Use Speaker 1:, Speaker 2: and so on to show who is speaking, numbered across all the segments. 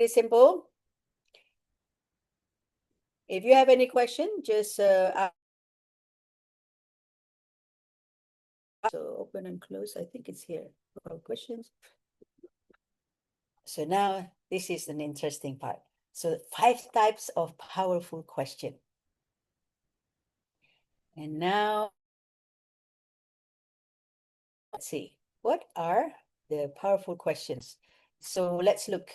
Speaker 1: Pretty simple. If you have any question, just ask. So open and close, I think it's here for questions. So now this is an interesting part. So 5 types of powerful question. And now, let's see, what are the powerful questions? So let's look.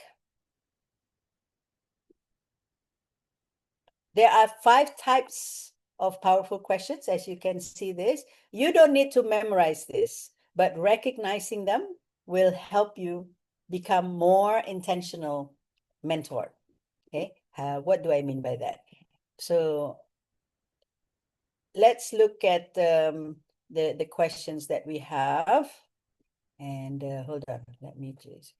Speaker 1: There are 5 types of powerful questions, as you can see this. You don't need to memorize this, but recognizing them will help you become more intentional mentor. Okay, what do I mean by that? So let's look at the questions that we have. And hold on, let me just.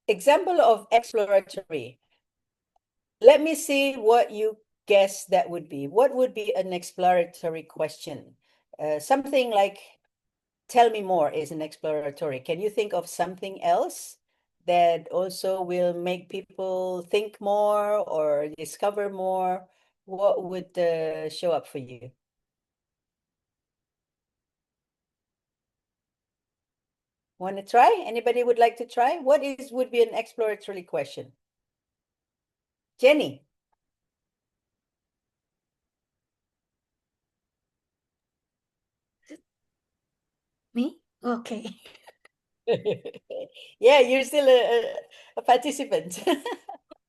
Speaker 1: Example of exploratory. Let me see what you guess that would be. What would be an exploratory question? Something like, tell me more is an exploratory. Can you think of something else that also will make people think more or discover more? What would show up for you? Want to try? Anybody would like to try? What would be an exploratory question? Jenny.
Speaker 2: Me? Okay.
Speaker 1: Yeah, you're still a participant.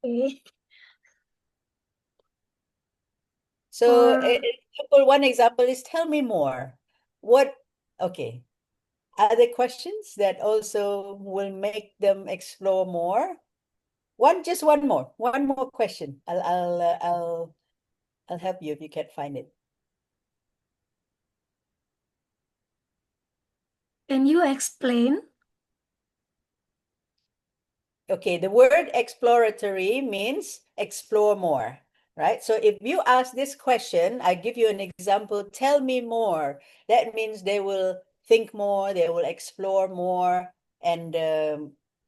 Speaker 2: Okay.
Speaker 1: So
Speaker 2: Or
Speaker 1: one example is tell me more. What, okay. Other questions that also will make them explore more? Just one more question. I'll help you if you can't find it.
Speaker 2: can you explain?
Speaker 1: Okay, the word exploratory means explore more, right? So if you ask this question, I give you an example, tell me more. That means they will think more, they will explore more. And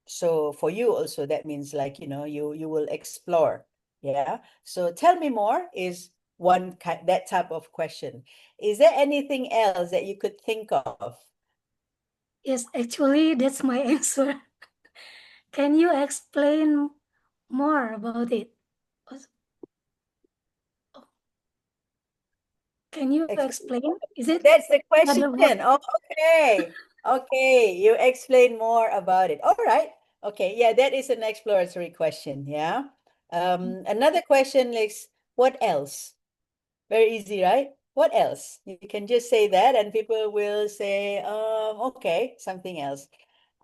Speaker 1: so for you also, that means like, you will explore. Yeah. So tell me more is that type of question. Is there anything else that you could think of?
Speaker 2: Yes, actually, that's my answer. Can you explain more about it? Can you explain? Is it
Speaker 1: That's the question.
Speaker 2: another word?
Speaker 1: Oh, okay. Okay, you explain more about it. All right. Okay, yeah, that is an exploratory question. Yeah. Another question is what else? Very easy, right? What else? You can just say that and people will say, okay, something else.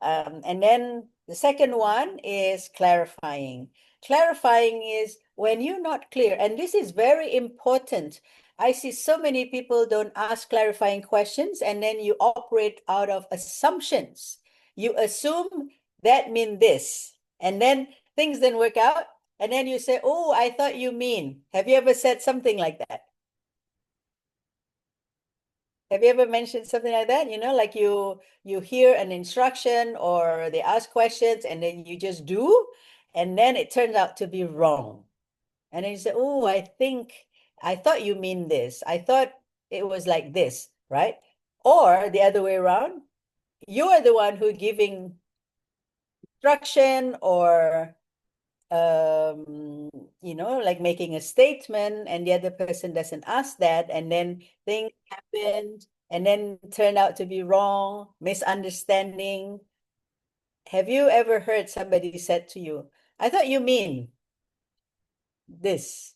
Speaker 1: And then the second one is clarifying. Clarifying is when you're not clear, and this is very important. I see so many people don't ask clarifying questions, and then you operate out of assumptions. You assume that means this, and then things didn't work out, and then you say, oh, I thought you mean. Have you ever said something like that? Have you ever mentioned something like that? Like you hear an instruction or they ask questions and then you just do, and then it turns out to be wrong. And then you say, oh, I thought you mean this. I thought it was like this, right? Or the other way around, you are the one who giving instruction or like making a statement and the other person doesn't ask that, and then things happen and then turn out to be wrong, misunderstanding. Have you ever heard somebody said to you, I thought you mean this?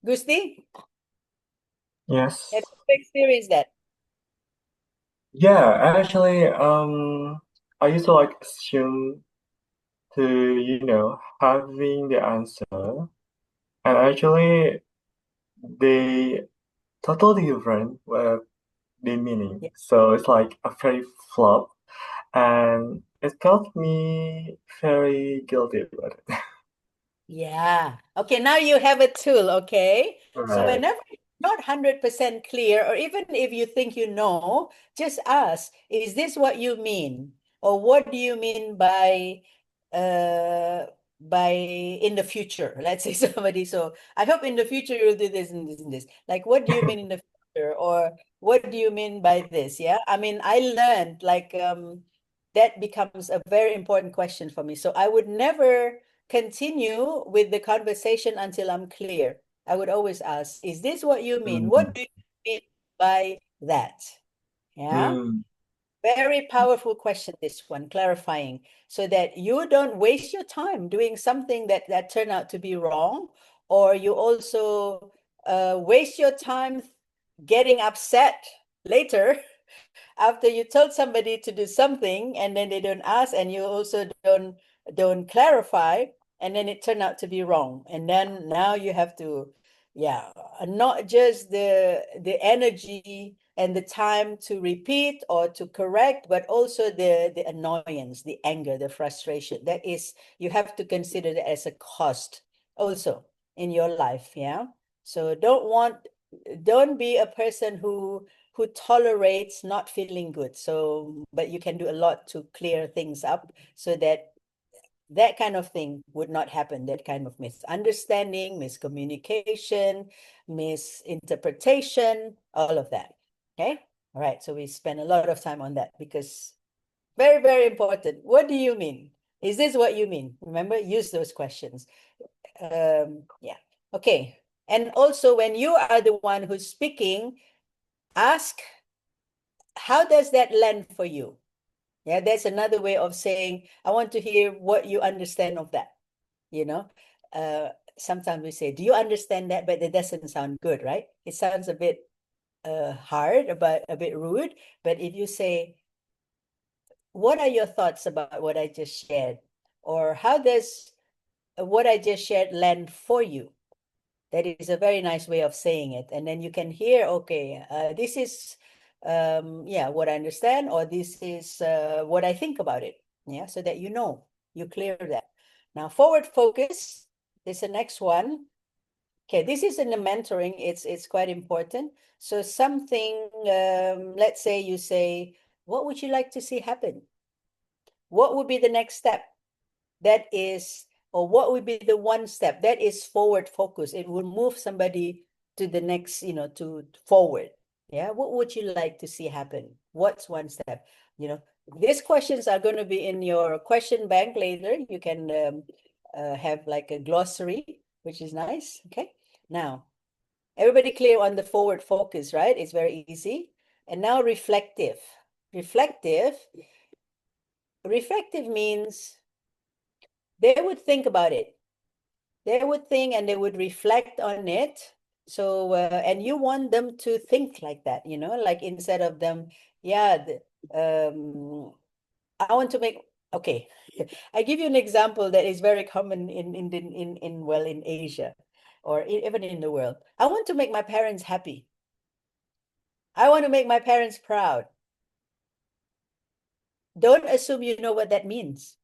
Speaker 1: Gusti,
Speaker 3: Yes.
Speaker 1: have you experienced that?
Speaker 3: Yeah, actually, I used to like assume to, having the answer, and actually they totally different what the meaning.
Speaker 1: Yeah.
Speaker 3: So it's like a very flop, and it got me very guilty about it.
Speaker 1: Yeah. Okay, now you have a tool, okay? So
Speaker 3: Right.
Speaker 1: not 100% clear, or even if you think you know, just ask, is this what you mean? Or what do you mean by in the future? Let's say somebody, so I hope in the future you'll do this and this and this. Like, what do you mean in the future? Or what do you mean by this? Yeah. I mean, I learned like that becomes a very important question for me. So I would never continue with the conversation until I'm clear. I would always ask, is this what you mean? What do you mean by that? Yeah. Very powerful question, this one, clarifying, so that you don't waste your time doing something that turned out to be wrong, or you also waste your time getting upset later after you told somebody to do something and then they don't ask, and you also don't clarify, and then it turned out to be wrong, and then now you have to, yeah, not just the energy and the time to repeat or to correct, but also the annoyance, the anger, the frustration. That is, you have to consider that as a cost also in your life. Yeah. So don't be a person who tolerates not feeling good. So, but you can do a lot to clear things up so that that kind of thing would not happen, that kind of misunderstanding, miscommunication, misinterpretation, all of that. Okay. All right. So we spend a lot of time on that because very, very important. What do you mean? Is this what you mean? Remember, use those questions. Yeah. Okay. And also when you are the one who's speaking, ask, how does that land for you? Yeah, that's another way of saying, I want to hear what you understand of that. You know, sometimes we say, do you understand that? But it doesn't sound good, right? It sounds a bit hard, but a bit rude. But if you say, what are your thoughts about what I just shared? Or how does what I just shared land for you? That is a very nice way of saying it. And then you can hear, okay, this is, yeah, what I understand, or this is what I think about it. Yeah, so that you clear that. Now, forward focus is the next one. Okay, this is in the mentoring. It's quite important. So something, let's say you say, what would you like to see happen? What would be the next step? That is, or what would be the one step that is forward focus? It will move somebody to the next, to forward. Yeah, what would you like to see happen? What's one step? These questions are going to be in your question bank later. You can have like a glossary, which is nice. Okay, now everybody clear on the forward focus, right? It's very easy. And now reflective. Reflective means they would think about it. They would think and they would reflect on it. So, and you want them to think like that, like instead of them, yeah, I want to make, okay. I give you an example that is very common in Asia or even in the world. I want to make my parents happy. I want to make my parents proud. Don't assume you know what that means.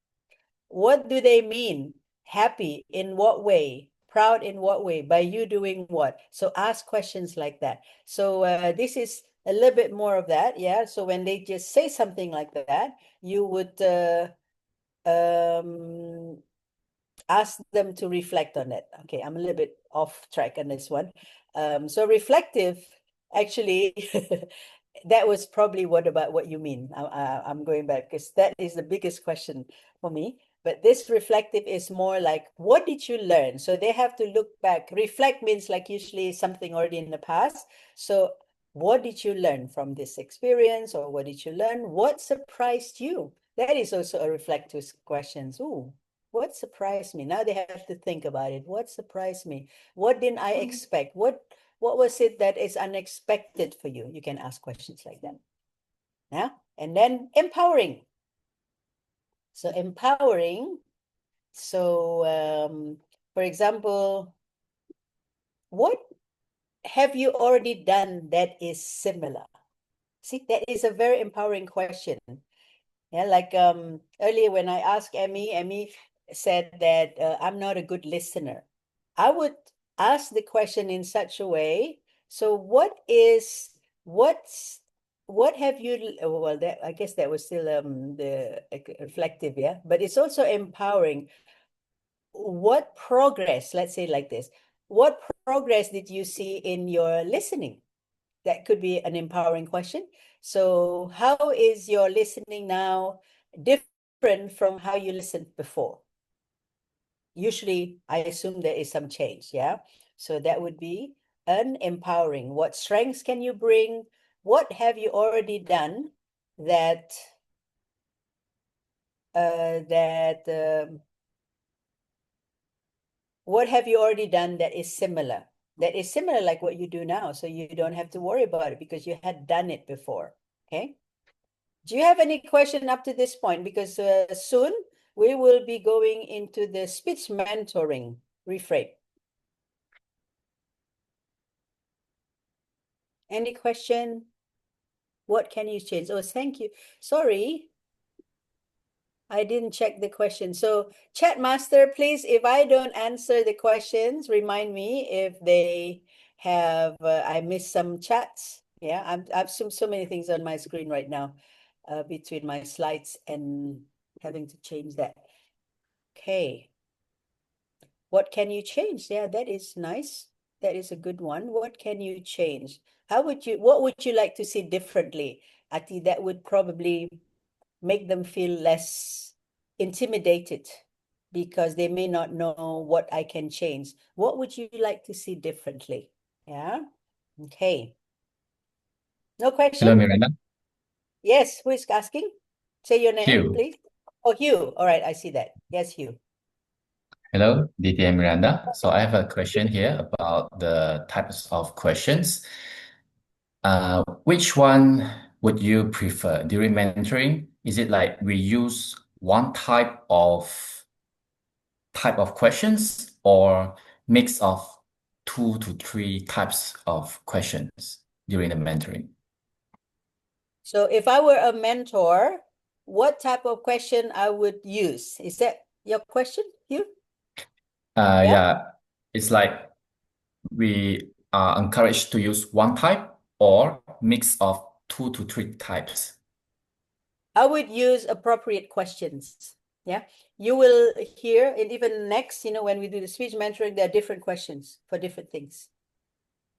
Speaker 1: What do they mean? Happy in what way? Proud in what way? By you doing what? So ask questions like that. So this is a little bit more of that. Yeah. So when they just say something like that, you would ask them to reflect on it. Okay, I'm a little bit off track on this one. So reflective, actually, that was probably what you mean. I'm going back because that is the biggest question for me. But this reflective is more like, what did you learn? So they have to look back. Reflect means like usually something already in the past. So what did you learn from this experience, or what did you learn? What surprised you? That is also a reflective question. Ooh, what surprised me? Now they have to think about it. What surprised me? What didn't I expect? What was it that is unexpected for you? You can ask questions like that. Yeah. And then empowering. So empowering. So for example, what have you already done that is similar? See, that is a very empowering question. Yeah, like earlier when I asked Emmy said that I'm not a good listener. I would ask the question in such a way So what have you, well, that, I guess that was still the reflective, yeah, but it's also empowering. What progress, let's say like this, what progress did you see in your listening? That could be an empowering question. So how is your listening now different from how you listened before? Usually, I assume there is some change, yeah? So that would be an empowering. What strengths can you bring? What have you already done that what have you already done that is similar? That is similar like what you do now, so you don't have to worry about it because you had done it before, okay? Do you have any question up to this point? Because soon we will be going into the speech mentoring reframe. Any question? What can you change? Oh, thank you. Sorry, I didn't check the question. So chat master, please, if I don't answer the questions, remind me if they have, I missed some chats. Yeah, I've so many things on my screen right now between my slides and having to change that. Okay. What can you change? Yeah, that is nice. That is a good one. What can you change? What would you like to see differently? Ati, that would probably make them feel less intimidated because they may not know what I can change. What would you like to see differently? Yeah. Okay. No question?
Speaker 4: Hello, Miranda.
Speaker 1: Yes, who is asking? Say your name,
Speaker 4: Hugh.
Speaker 1: please. Oh, Hugh. All right, I see that. Yes, Hugh.
Speaker 4: Hello, DTM Miranda. So I have a question here about the types of questions. Which one would you prefer during mentoring? Is it like we use one type of questions or mix of 2 to 3 types of questions during the mentoring?
Speaker 1: So if I were a mentor, what type of question I would use? Is that your question, Hugh?
Speaker 4: Yeah, it's like we are encouraged to use one type or mix of 2 to 3 types.
Speaker 1: I would use appropriate questions. Yeah. You will hear, and even next, when we do the speech mentoring, there are different questions for different things.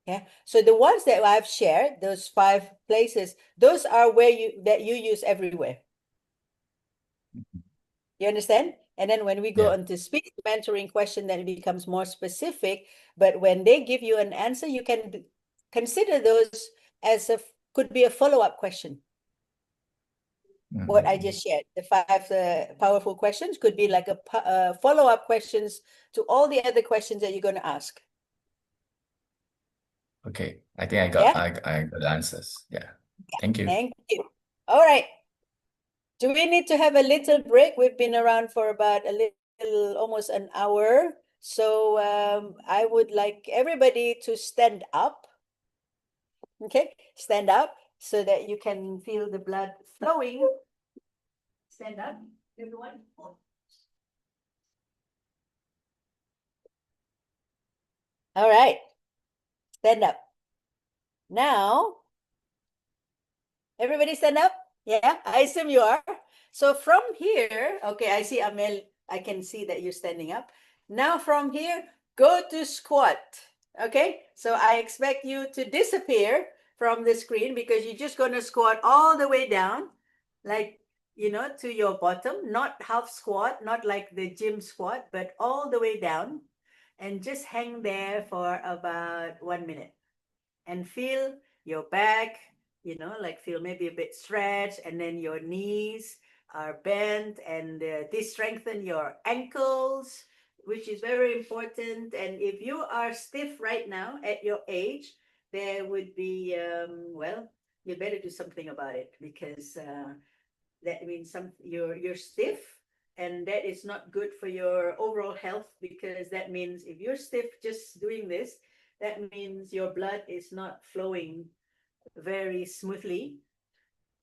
Speaker 1: Yeah. So the ones that I've shared, those 5 places, those are where you use everywhere. You understand? And then when we go on to speech mentoring question, then it becomes more specific. But when they give you an answer, you can consider those as could be a follow-up question. What I just shared, the 5 powerful questions could be like a follow-up questions to all the other questions that you're going to ask.
Speaker 4: Okay, I think I got the answers. Yeah. Thank you.
Speaker 1: Thank you. All right. Do we need to have a little break? We've been around for about a little, almost an hour. So I would like everybody to stand up. Okay, stand up so that you can feel the blood flowing. Stand up, everyone. All right, stand up. Now, everybody stand up? Yeah, I assume you are. So from here, okay, I see Amel, I can see that you're standing up. Now from here, go to squat. Okay, so I expect you to disappear from the screen because you're just going to squat all the way down, like, to your bottom, not half squat, not like the gym squat, but all the way down, and just hang there for about 1 minute and feel your back, like feel maybe a bit stretched, and then your knees are bent, and this strengthen your ankles, which is very important. And if you are stiff right now at your age, there would be, well, you better do something about it because that means you're stiff, and that is not good for your overall health, because that means if you're stiff just doing this, that means your blood is not flowing very smoothly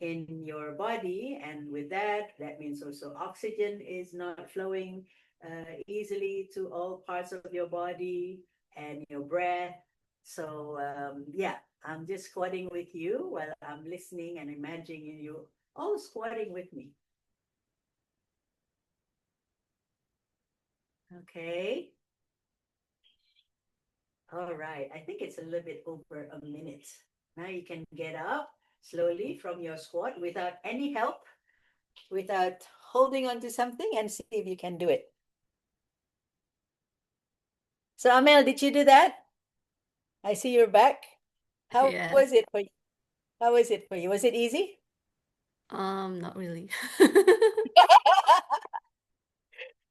Speaker 1: in your body, and with that means also oxygen is not flowing easily to all parts of your body, and your breath So yeah, I'm just squatting with you while I'm listening and imagining you all squatting with me. Okay. All right. I think it's a little bit over a minute. Now you can get up slowly from your squat without any help, without holding on to something, and see if you can do it. So Amel, did you do that? I see you're back. How
Speaker 5: Yes.
Speaker 1: was it for you? How was it for you? Was it easy?
Speaker 5: Not really.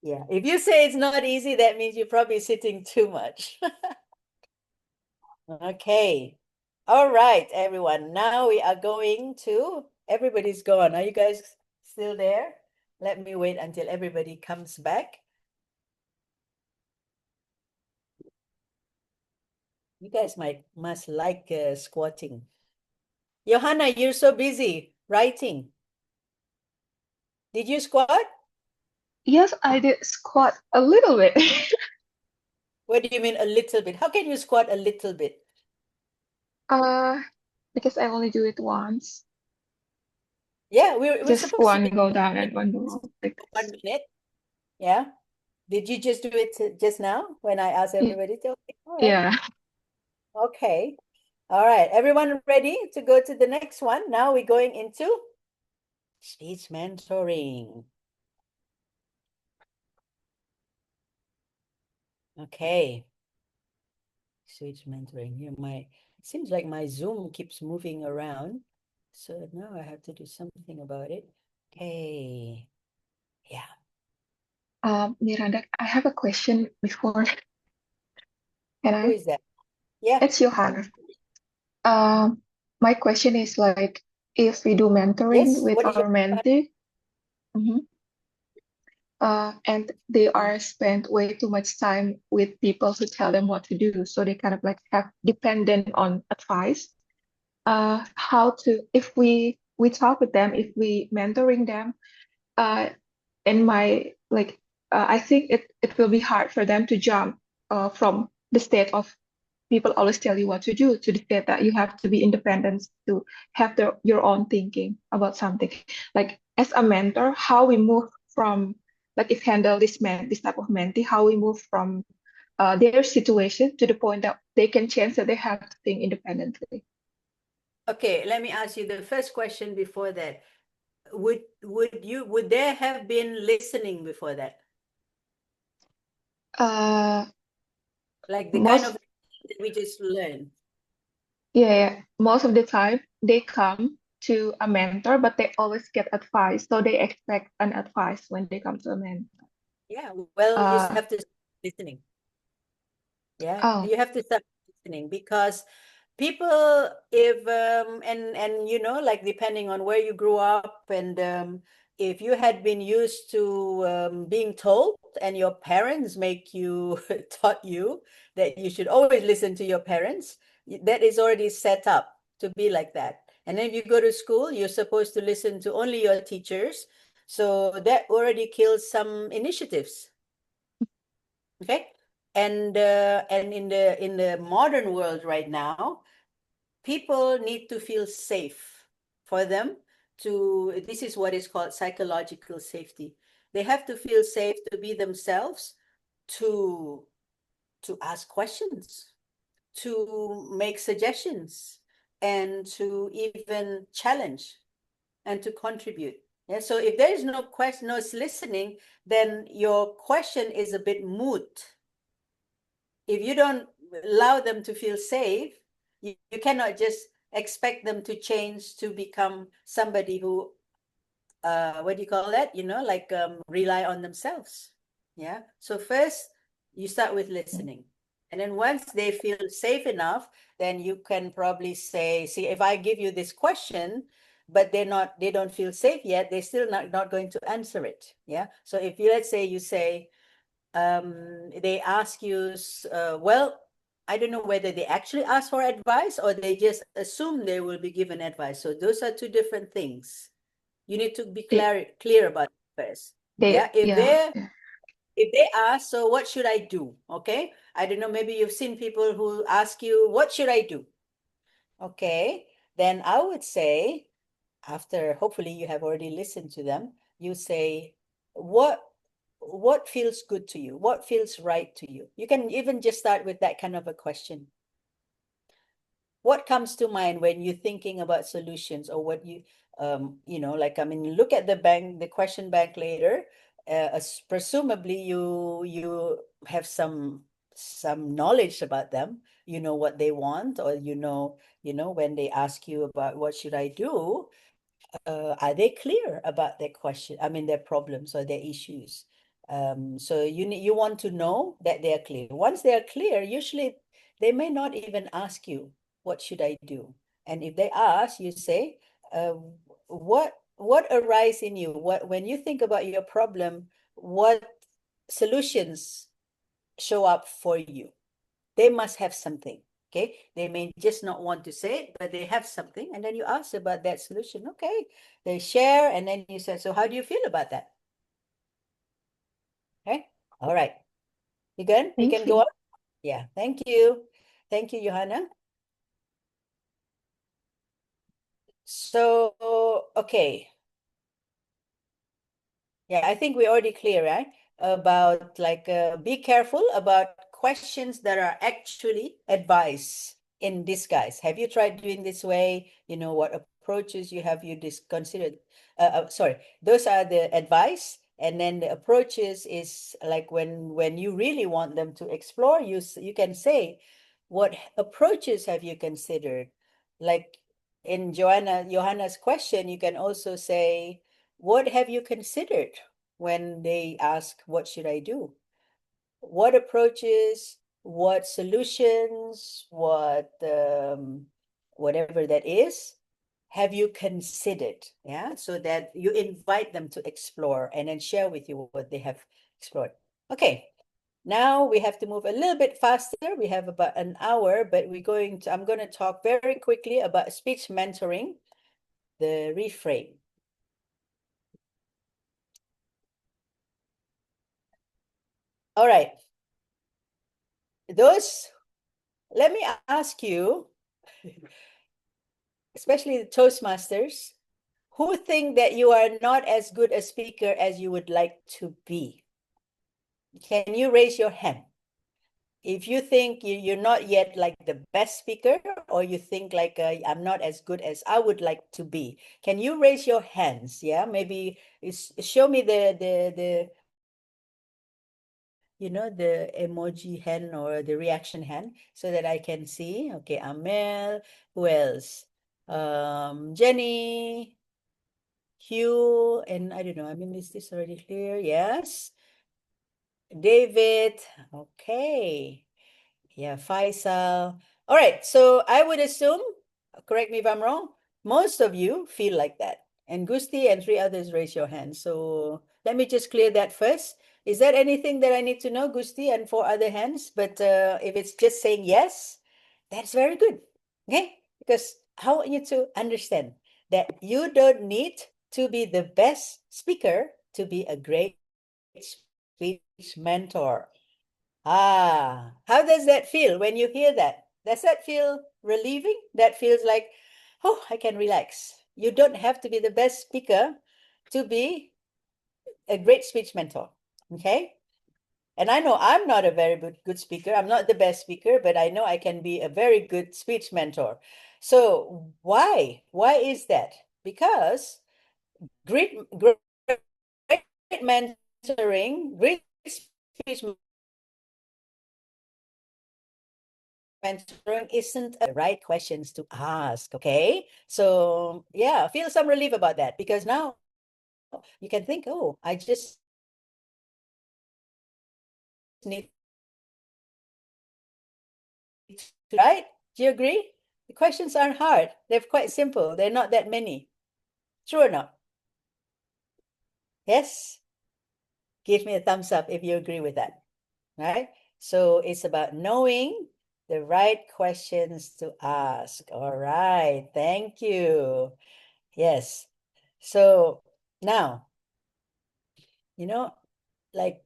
Speaker 1: Yeah, if you say it's not easy, that means you're probably sitting too much. Okay. All right, everyone. Now we are going to, everybody's gone. Are you guys still there? Let me wait until everybody comes back. You guys must like squatting. Johanna, you're so busy writing. Did you squat?
Speaker 6: Yes, I did squat a little bit.
Speaker 1: What do you mean a little bit? How can you squat a little bit?
Speaker 6: Because I only do it once.
Speaker 1: Yeah, we're
Speaker 6: Just
Speaker 1: supposed to
Speaker 6: one
Speaker 1: do
Speaker 6: go down and one go up like this.
Speaker 1: 1 minute. Yeah. Did you just do it just now when I asked everybody to? Okay. All right.
Speaker 6: Yeah.
Speaker 1: Okay. All right. Everyone ready to go to the next one? Now we're going into speech mentoring. Okay. Speech mentoring. Here, it seems like my Zoom keeps moving around. So now I have to do something about it. Okay. Yeah.
Speaker 6: Miranda, I have a question before. Can
Speaker 1: Who
Speaker 6: I?
Speaker 1: is that? Yeah.
Speaker 6: It's Johanna. My question is like, if we do mentoring
Speaker 1: Yes.
Speaker 6: with
Speaker 1: What is your
Speaker 6: our mentee, and they are spent way too much time with people who tell them what to do, so they kind of like have dependent on advice. How to, if we talk with them, if we mentoring them, in my like, I think it will be hard for them to jump from the state of people always tell you what to do to the state that you have to be independent to have your own thinking about something. Like as a mentor, how we move from, like if handle this type of mentee, how we move from their situation to the point that they can change, that they have to think independently.
Speaker 1: Okay, let me ask you the first question before that. Would there have been listening before that? Like the kind of
Speaker 6: Most
Speaker 1: that we just learned.
Speaker 6: Yeah, most of the time they come to a mentor, but they always get advice, so they expect an advice when they come to a mentor.
Speaker 1: Yeah, well, you
Speaker 6: Uh,
Speaker 1: have to start listening. Yeah,
Speaker 6: oh,
Speaker 1: you have to start listening because people, if and you know, like depending on where you grew up and if you had been used to being told and your parents make you taught you that you should always listen to your parents, that is already set up to be like that. And then if you go to school, you're supposed to listen to only your teachers. So that already kills some initiatives. Okay. And in the modern world right now, people need to feel safe for them to, this is what is called psychological safety. They have to feel safe to be themselves, to ask questions, to make suggestions, and to even challenge and to contribute. Yeah, so if there is no question, no listening, then your question is a bit moot. If you don't allow them to feel safe, you cannot just expect them to change to become somebody who, what do you call that? You know, like rely on themselves. Yeah. So first, you start with listening. And then once they feel safe enough, then you can probably say, see, if I give you this question, but they don't feel safe yet, they're still not going to answer it. Yeah. So if you, let's say you say, they ask you, well, I don't know whether they actually ask for advice or they just assume they will be given advice. So those are two different things. You need to be clear about it first. Yeah, if
Speaker 6: yeah,
Speaker 1: they're
Speaker 6: yeah.
Speaker 1: if they ask, so what should I do? Okay. I don't know, maybe you've seen people who ask you, what should I do? Okay. Then I would say, after hopefully you have already listened to them, you say, what feels good to you? What feels right to you? You can even just start with that kind of a question. What comes to mind when you're thinking about solutions, or what you know, like, I mean, look at the question bank later. Presumably you have some knowledge about them. You know what they want, or you know, when they ask you about what should I do, are they clear about their question? I mean, their problems or their issues. So you want to know that they are clear. Once they are clear, usually they may not even ask you, what should I do? And if they ask, you say, what arise in you? When you think about your problem, what solutions show up for you? They must have something. Okay, they may just not want to say it, but they have something, and then you ask about that solution. Okay, they share, and then you say, so how do you feel about that? Okay, all right, you good? You
Speaker 6: Thank
Speaker 1: can go on. Yeah, thank you, Johanna. So okay, yeah, I think we're already clear, right? About, like, be careful about questions that are actually advice in disguise. Have you tried doing this way? You know, what approaches you considered? Sorry, those are the advice. And then the approaches is like when you really want them to explore, you can say, what approaches have you considered? Like in Johanna's question, you can also say, what have you considered when they ask, what should I do? What approaches, what solutions, whatever that is, have you considered? Yeah, so that you invite them to explore and then share with you what they have explored. Okay, now we have to move a little bit faster. We have about an hour, but I'm going to talk very quickly about speech mentoring, the reframe. All right. Let me ask you, especially the Toastmasters, who think that you are not as good a speaker as you would like to be? Can you raise your hand? If you think you're not yet like the best speaker, or you think like, I'm not as good as I would like to be, can you raise your hands? Yeah, maybe show me the the emoji hand or the reaction hand, so that I can see. Okay, Amel, who else? Jenny, Hugh, and I don't know, I mean, is this already clear? Yes. David, okay. Yeah, Faisal. All right, so I would assume, correct me if I'm wrong, most of you feel like that. And Gusti and 3 others raise your hand. So let me just clear that first. Is there anything that I need to know, Gusti and 4 other hands? But if it's just saying yes, that's very good. Okay? Because I want you to understand that you don't need to be the best speaker to be a great speech mentor. How does that feel when you hear that? Does that feel relieving? That feels like, oh, I can relax. You don't have to be the best speaker to be a great speech mentor. Okay? And I know I'm not a very good speaker. I'm not the best speaker, but I know I can be a very good speech mentor. So why? Why is that? Because great mentoring, great speech mentoring isn't the right questions to ask. Okay, so yeah, feel some relief about that, because now you can think, oh, I just need to, right? Do you agree? The questions aren't hard. They're quite simple. They're not that many. True or not? Yes? Give me a thumbs up if you agree with that. Right? So it's about knowing the right questions to ask. All right. Thank you. Yes. So now, like,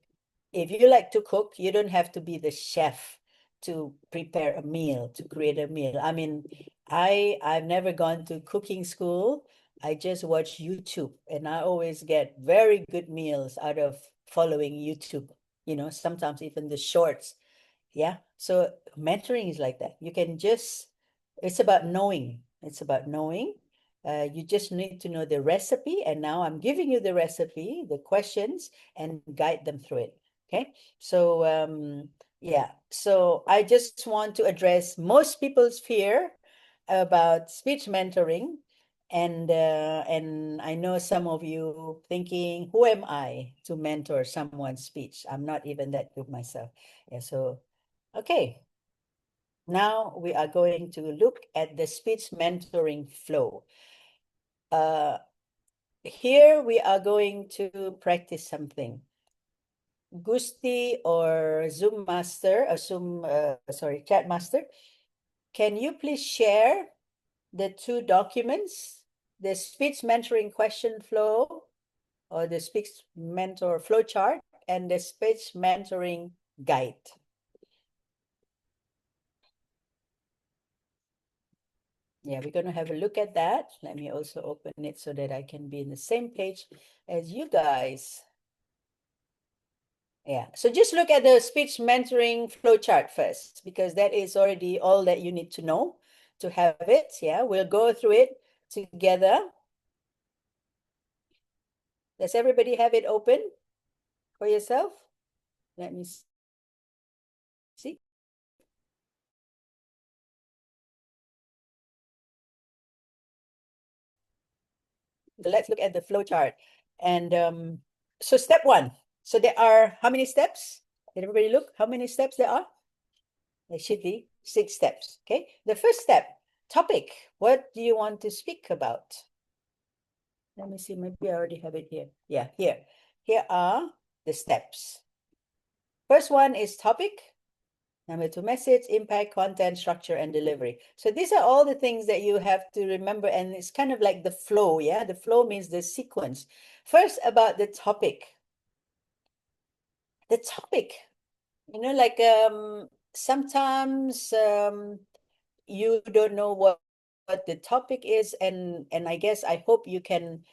Speaker 1: if you like to cook, you don't have to be the chef to prepare a meal, to create a meal. I mean, I've never gone to cooking school. I just watch YouTube, and I always get very good meals out of following YouTube, sometimes even the shorts. Yeah. So mentoring is like that. It's about knowing. It's about knowing. You just need to know the recipe. And now I'm giving you the recipe, the questions, and guide them through it. Okay. So, yeah. So I just want to address most people's fear about speech mentoring. And I know some of you thinking, who am I to mentor someone's speech? I'm not even that good myself. Yeah. So, okay. Now we are going to look at the speech mentoring flow. Here we are going to practice something. Gusti or Zoom Master, Chat Master, can you please share the two documents, the speech mentoring question flow or the speech mentor flow chart and the speech mentoring guide? Yeah, we're going to have a look at that. Let me also open it so that I can be in the same page as you guys. Yeah, so just look at the speech mentoring flowchart first, because that is already all that you need to know to have it. Yeah, we'll go through it together. Does everybody have it open for yourself? Let me see. So let's look at the flowchart. And so step one. So there are how many steps? Did everybody look how many steps there are? There should be 6 steps. Okay. The first step, topic. What do you want to speak about? Let me see. Maybe I already have it here. Yeah, here. Here are the steps. First one is topic. Number 2, message, impact, content, structure, and delivery. So these are all the things that you have to remember, and it's kind of like the flow. Yeah, the flow means the sequence. First, about the topic. The topic, like sometimes you don't know what the topic is, and I guess I hope you can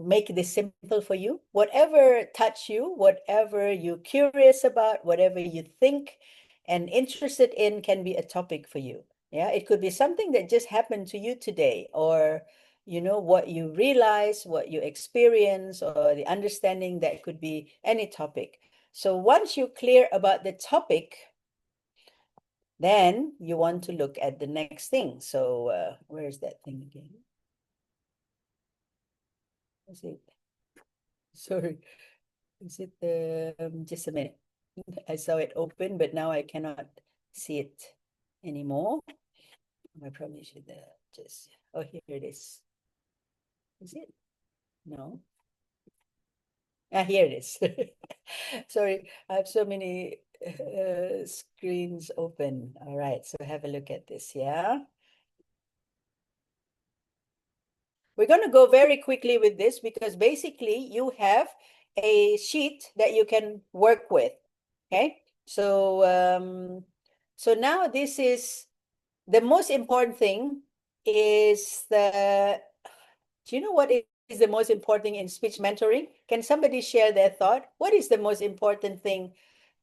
Speaker 1: make this simple for you. Whatever touch you, whatever you're curious about, whatever you think and interested in can be a topic for you. Yeah, it could be something that just happened to you today, or what you realize, what you experience, or the understanding. That could be any topic. So once you're clear about the topic, then you want to look at the next thing. So where is that thing again? Is it? Sorry. Is it just a minute? I saw it open, but now I cannot see it anymore. I probably should just. Oh, here it is. Is it? No. Here it is. Sorry, I have so many screens open. All right, so have a look at this. Yeah. We're going to go very quickly with this because basically you have a sheet that you can work with. Okay, so so now this is the most important thing is do you know what is the most important thing in speech mentoring? Can somebody share their thought? What is the most important thing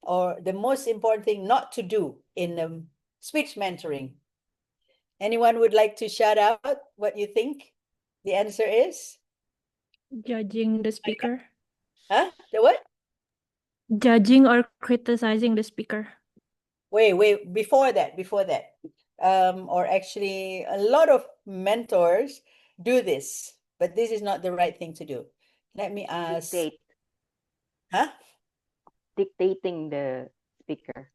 Speaker 1: or the most important thing not to do in speech mentoring? Anyone would like to shout out what you think the answer is?
Speaker 7: Judging the speaker.
Speaker 1: Huh? The what?
Speaker 7: Judging or criticizing the speaker.
Speaker 1: Wait, before that. Or actually, a lot of mentors do this, but this is not the right thing to do. Let me ask. Huh?
Speaker 8: Dictating the speaker.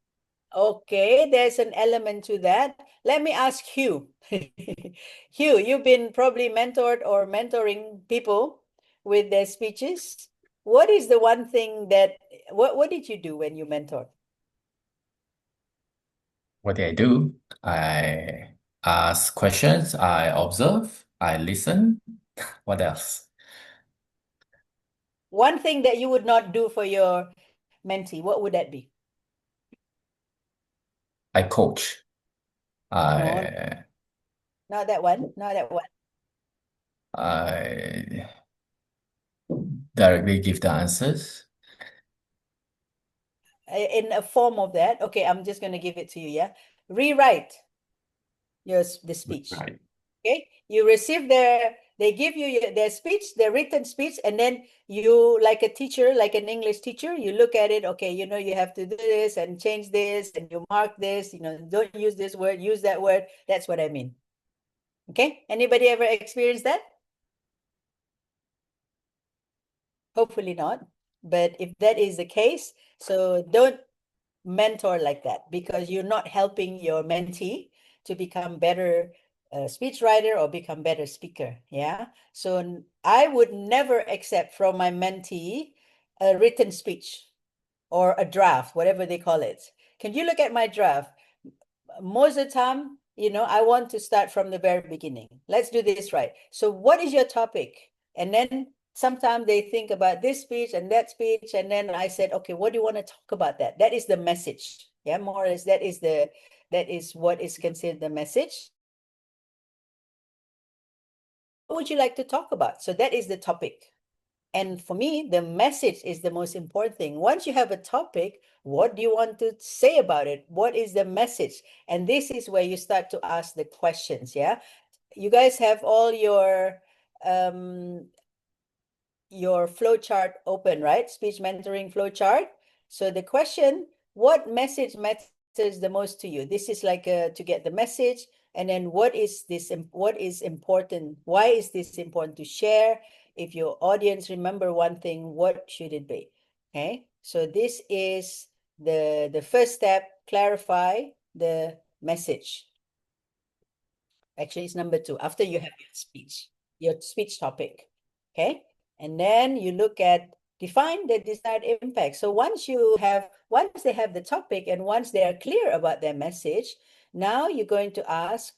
Speaker 1: Okay, there's an element to that. Let me ask Hugh. Hugh, you've been probably mentored or mentoring people with their speeches. What is the one thing what did you do when you mentored?
Speaker 4: What did I do? I ask questions, I observe, I listen. What else?
Speaker 1: One thing that you would not do for your mentee, what would that be?
Speaker 4: I coach.
Speaker 1: No,
Speaker 4: I
Speaker 1: not that one. Not that one.
Speaker 4: I directly give the answers.
Speaker 1: In a form of that. Okay, I'm just going to give it to you, yeah? Rewrite the speech.
Speaker 4: Right.
Speaker 1: Okay, you receive they give you their speech, their written speech, and then you, like a teacher, like an English teacher, you look at it, okay, you know, you have to do this and change this, and you mark this, you know, don't use this word, use that word. That's what I mean. Okay, anybody ever experienced that? Hopefully not. But if that is the case, so don't mentor like that, because you're not helping your mentee to become better speechwriter or become better speaker. Yeah. So I would never accept from my mentee a written speech or a draft, whatever they call it. Can you look at my draft? Most of the time, you know, I want to start from the very beginning. Let's do this right. So what is your topic? And then sometimes they think about this speech and that speech. And then I said, okay, what do you want to talk about that? That is the message. Yeah, more or less, that is what is considered the message. What would you like to talk about? So that is the topic. And for me, the message is the most important thing. Once you have a topic, what do you want to say about it? What is the message? And this is where you start to ask the questions, yeah? You guys have all your flow chart open, right? Speech mentoring flow chart. So the question, what message matters the most to you? This is like to get the message. And then what is important? Why is this important to share? If your audience remember one thing, what should it be? Okay, so this is the first step, clarify the message. Actually, it's number 2, after you have your speech topic. Okay, and then you look at define the desired impact. So once they have the topic and once they are clear about their message, now you're going to ask,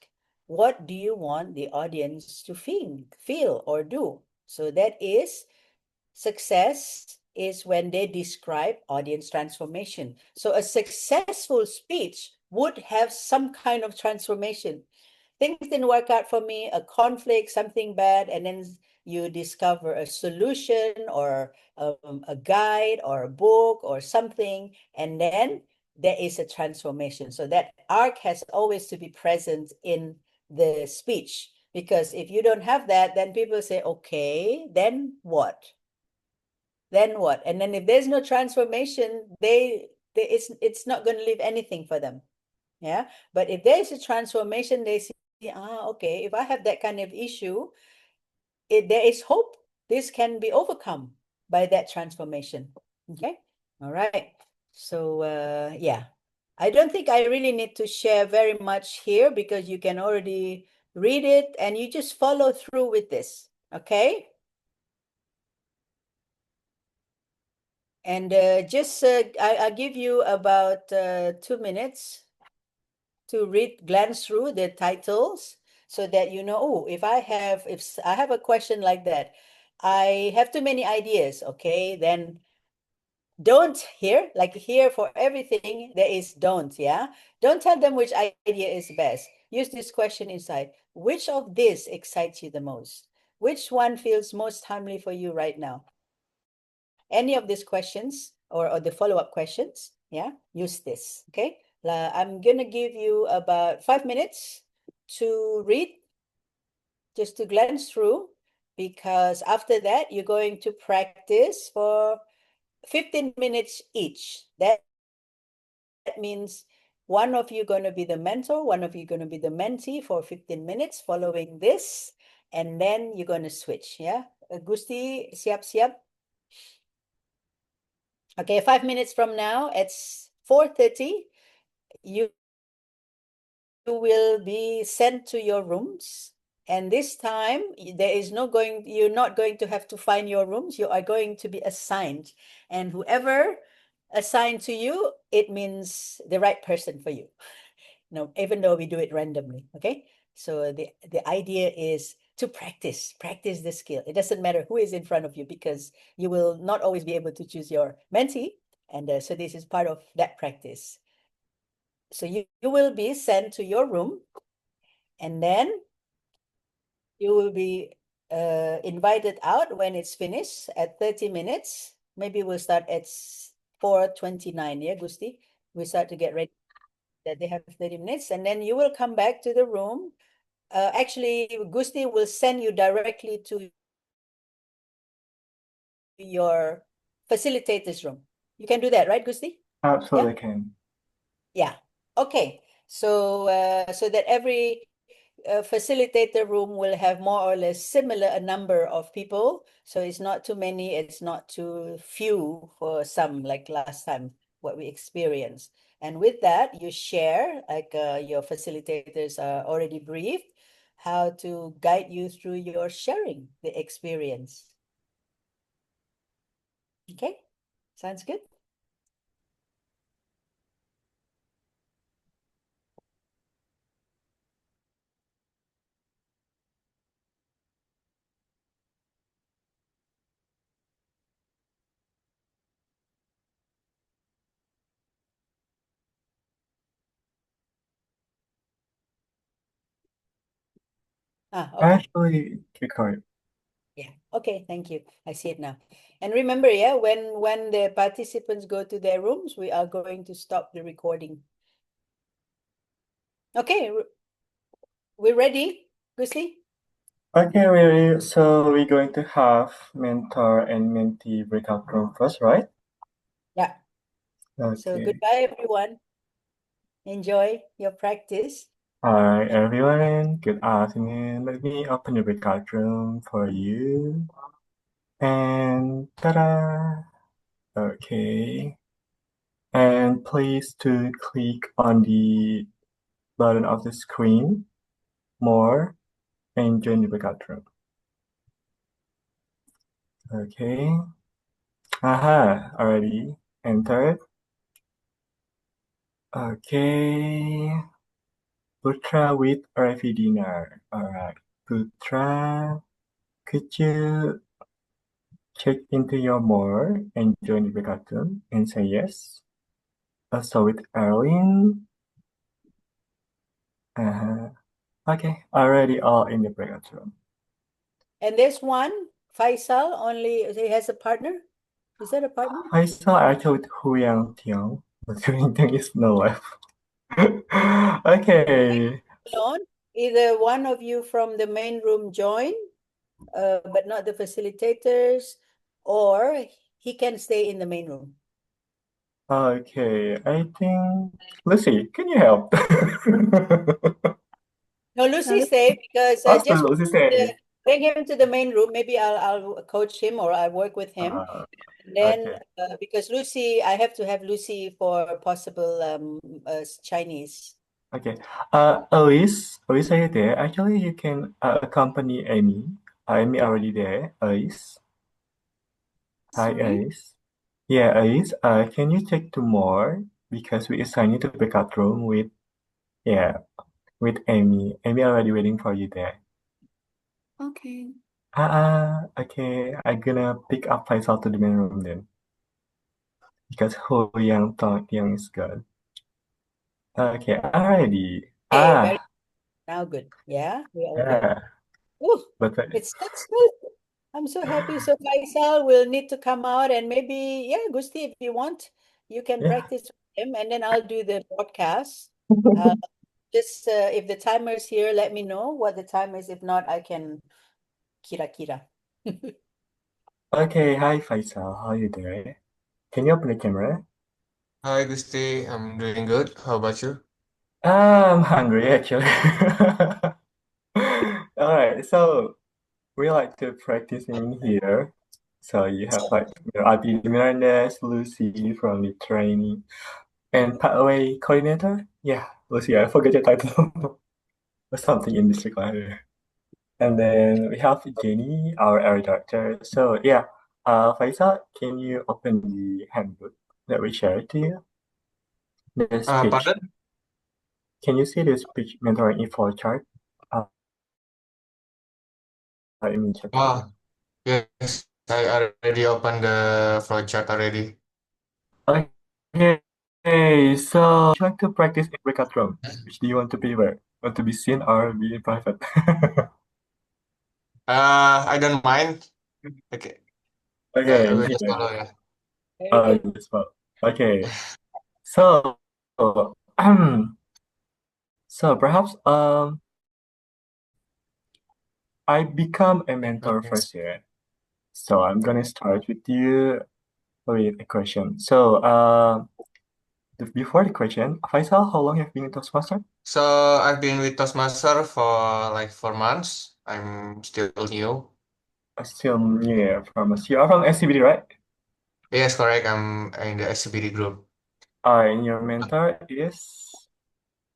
Speaker 1: what do you want the audience to feel or do? So that is success is when they describe audience transformation. So a successful speech would have some kind of transformation. Things didn't work out for me, a conflict, something bad, and then you discover a solution or a guide or a book or something, and then there is a transformation. So that arc has always to be present in the speech, because if you don't have that, then people say, okay, then what? Then what? And then if there's no transformation, it's not going to leave anything for them. Yeah. But if there's a transformation, they see, okay, if I have that kind of issue, there is hope. This can be overcome by that transformation. Okay. All right. So yeah, I don't think I really need to share very much here, because you can already read it and you just follow through with this. Okay. And I'll give you about 2 minutes to glance through the titles, so that you know, oh, if I have a question like that, I have too many ideas, okay, then don't here, like here for everything, there is don't, yeah? Don't tell them which idea is best. Use this question inside. Which of this excites you the most? Which one feels most timely for you right now? Any of these questions or the follow-up questions, yeah, use this, okay? I'm gonna give you about 5 minutes to read, just to glance through, because after that, you're going to practice for 15 minutes each. That means one of you going to be the mentor, one of you going to be the mentee for 15 minutes following this, and then you're going to switch, yeah? Gusti, siap-siap. Okay, 5 minutes from now, it's 4:30. You will be sent to your rooms. And this time, you're not going to have to find your rooms. You are going to be assigned. And whoever assigned to you, it means the right person for you. No, even though we do it randomly, okay? So the idea is to practice the skill. It doesn't matter who is in front of you, because you will not always be able to choose your mentee, And so this is part of that practice. So you will be sent to your room, and then you will be invited out when it's finished at 30 minutes. Maybe we'll start at 4:29, yeah, Gusti? We start to get ready that they have 30 minutes, and then you will come back to the room. Actually, Gusti will send you directly to your facilitator's room. You can do that, right, Gusti?
Speaker 3: Absolutely can.
Speaker 1: Yeah. Okay. So so that every facilitator room will have more or less similar a number of people. So it's not too many, it's not too few for some, like last time, what we experienced. And with that, you share, like your facilitators are already briefed, how to guide you through your sharing the experience. Okay, sounds good. Okay.
Speaker 3: Actually, record.
Speaker 1: Yeah. Okay. Thank you. I see it now. And remember, yeah, when the participants go to their rooms, we are going to stop the recording. Okay. We're ready, Gusti?
Speaker 3: Okay, so we're going to have mentor and mentee breakout room first, right?
Speaker 1: Yeah.
Speaker 3: Okay.
Speaker 1: So goodbye, everyone. Enjoy your practice.
Speaker 3: All right, everyone. Good afternoon. Let me open the breakout room for you. And ta-da! Okay. And please to click on the button of the screen, more, and join the breakout room. Okay. Aha, already entered. Okay. Putra with arrival dinner. Alright. Putra, could you check into your more and join the breakout room and say yes? Also with Erwin. Okay, already all in the breakout room.
Speaker 1: And there's one, Faisal, only he has a partner. Is that a partner?
Speaker 3: Faisal actually with Hu Yang Tiang, but there is no left. Okay.
Speaker 1: Alone. Either one of you from the main room join, but not the facilitators, or he can stay in the main room.
Speaker 3: Okay, I think Lucy, can you help?
Speaker 1: No, Lucy stay because
Speaker 3: Also,
Speaker 1: just
Speaker 3: Lucy say.
Speaker 1: bring him to the main room. Maybe I'll coach him or I'll work with him. And then
Speaker 3: Okay.
Speaker 1: because Lucy, I have to have Lucy for possible Chinese.
Speaker 3: Okay. Elise, are you there? Actually, you can accompany Amy. Amy already there. Elise. Hi,
Speaker 2: Sorry?
Speaker 3: Elise. Yeah, Elise. Can you check to more because we assign you to breakout room with with Amy. Amy already waiting for you there.
Speaker 5: Okay.
Speaker 3: Okay. I'm gonna pick up Faisal to the main room then because Ho Yang Tong Yang is good. Okay, already.
Speaker 1: Okay, very now good. Yeah, we are good.
Speaker 3: Yeah.
Speaker 1: Ooh,
Speaker 3: But
Speaker 1: it's so smooth. I'm so happy. So Faisal will need to come out and maybe, yeah, Gusti, if you want, you can practice with him and then I'll do the broadcast. Just if the timer is here, let me know what the time is. If not, I can kira.
Speaker 3: Okay, hi Faisal, how are you doing? Can you open the camera?
Speaker 9: Hi, Gusti. I'm doing good. How about you?
Speaker 3: I'm hungry actually. All right, so we like to practice in here. So you have like Adi Miranda, Lucy from the training, and pathway coordinator. Yeah, Lucy, I forget your title. Or something in this require. And then we have Jenny, our area director. So yeah, Faisal, can you open the handbook that we shared to you? This page.
Speaker 9: Pardon?
Speaker 3: Can you see this page mentoring info chart? In chat.
Speaker 9: Yes, I already opened the flowchart already.
Speaker 3: Okay, Okay, so try to practice in breakout room. Which do you want to prefer? Want to be seen or be in private?
Speaker 9: I don't mind. Okay. I
Speaker 3: Okay,
Speaker 9: will just
Speaker 3: yeah.
Speaker 9: follow, yeah.
Speaker 1: Very good.
Speaker 3: Yes, well, okay. So, um, so perhaps I become a mentor first year. So I'm gonna start with you with a question. So, before the question, Faisal, how long have you been in Toastmaster?
Speaker 9: So I've been with Toastmaster for like 4 months. I'm still new.
Speaker 3: Still new from you are from SCBD, right?
Speaker 9: Yes, correct. I'm in the SCBD group.
Speaker 3: And your mentor is?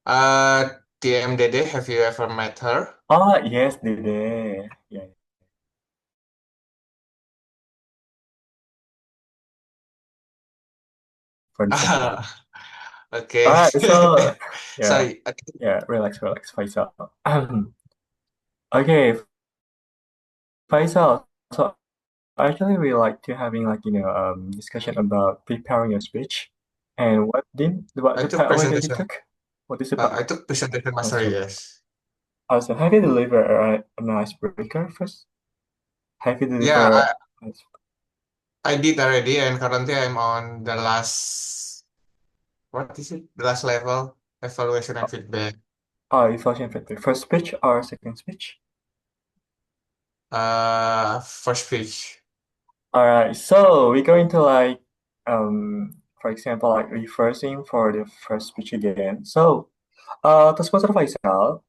Speaker 9: TMDD, have you ever met her?
Speaker 3: Oh, yes, Dede. Yeah. For the second.
Speaker 9: Okay.
Speaker 3: Alright, so yeah,
Speaker 9: Sorry.
Speaker 3: yeah, relax, Faisal. Okay, Faisal. So actually, we like to having like discussion about preparing your speech, and what
Speaker 9: I
Speaker 3: the
Speaker 9: took
Speaker 3: pathway that you
Speaker 9: presentation.
Speaker 3: took? What is the
Speaker 9: I
Speaker 3: pathway?
Speaker 9: took presentation mastery,
Speaker 3: Also,
Speaker 9: yes.
Speaker 3: also, have you delivered an icebreaker first? Have you
Speaker 9: Yeah,
Speaker 3: delivered?
Speaker 9: I did already, and currently I'm on the last, what is it? The last level, evaluation and feedback.
Speaker 3: Evaluation feedback. First speech or second speech?
Speaker 9: First speech.
Speaker 3: Alright, so we're going to for example, like reversing for the first speech again. So, to sponsor Faisal,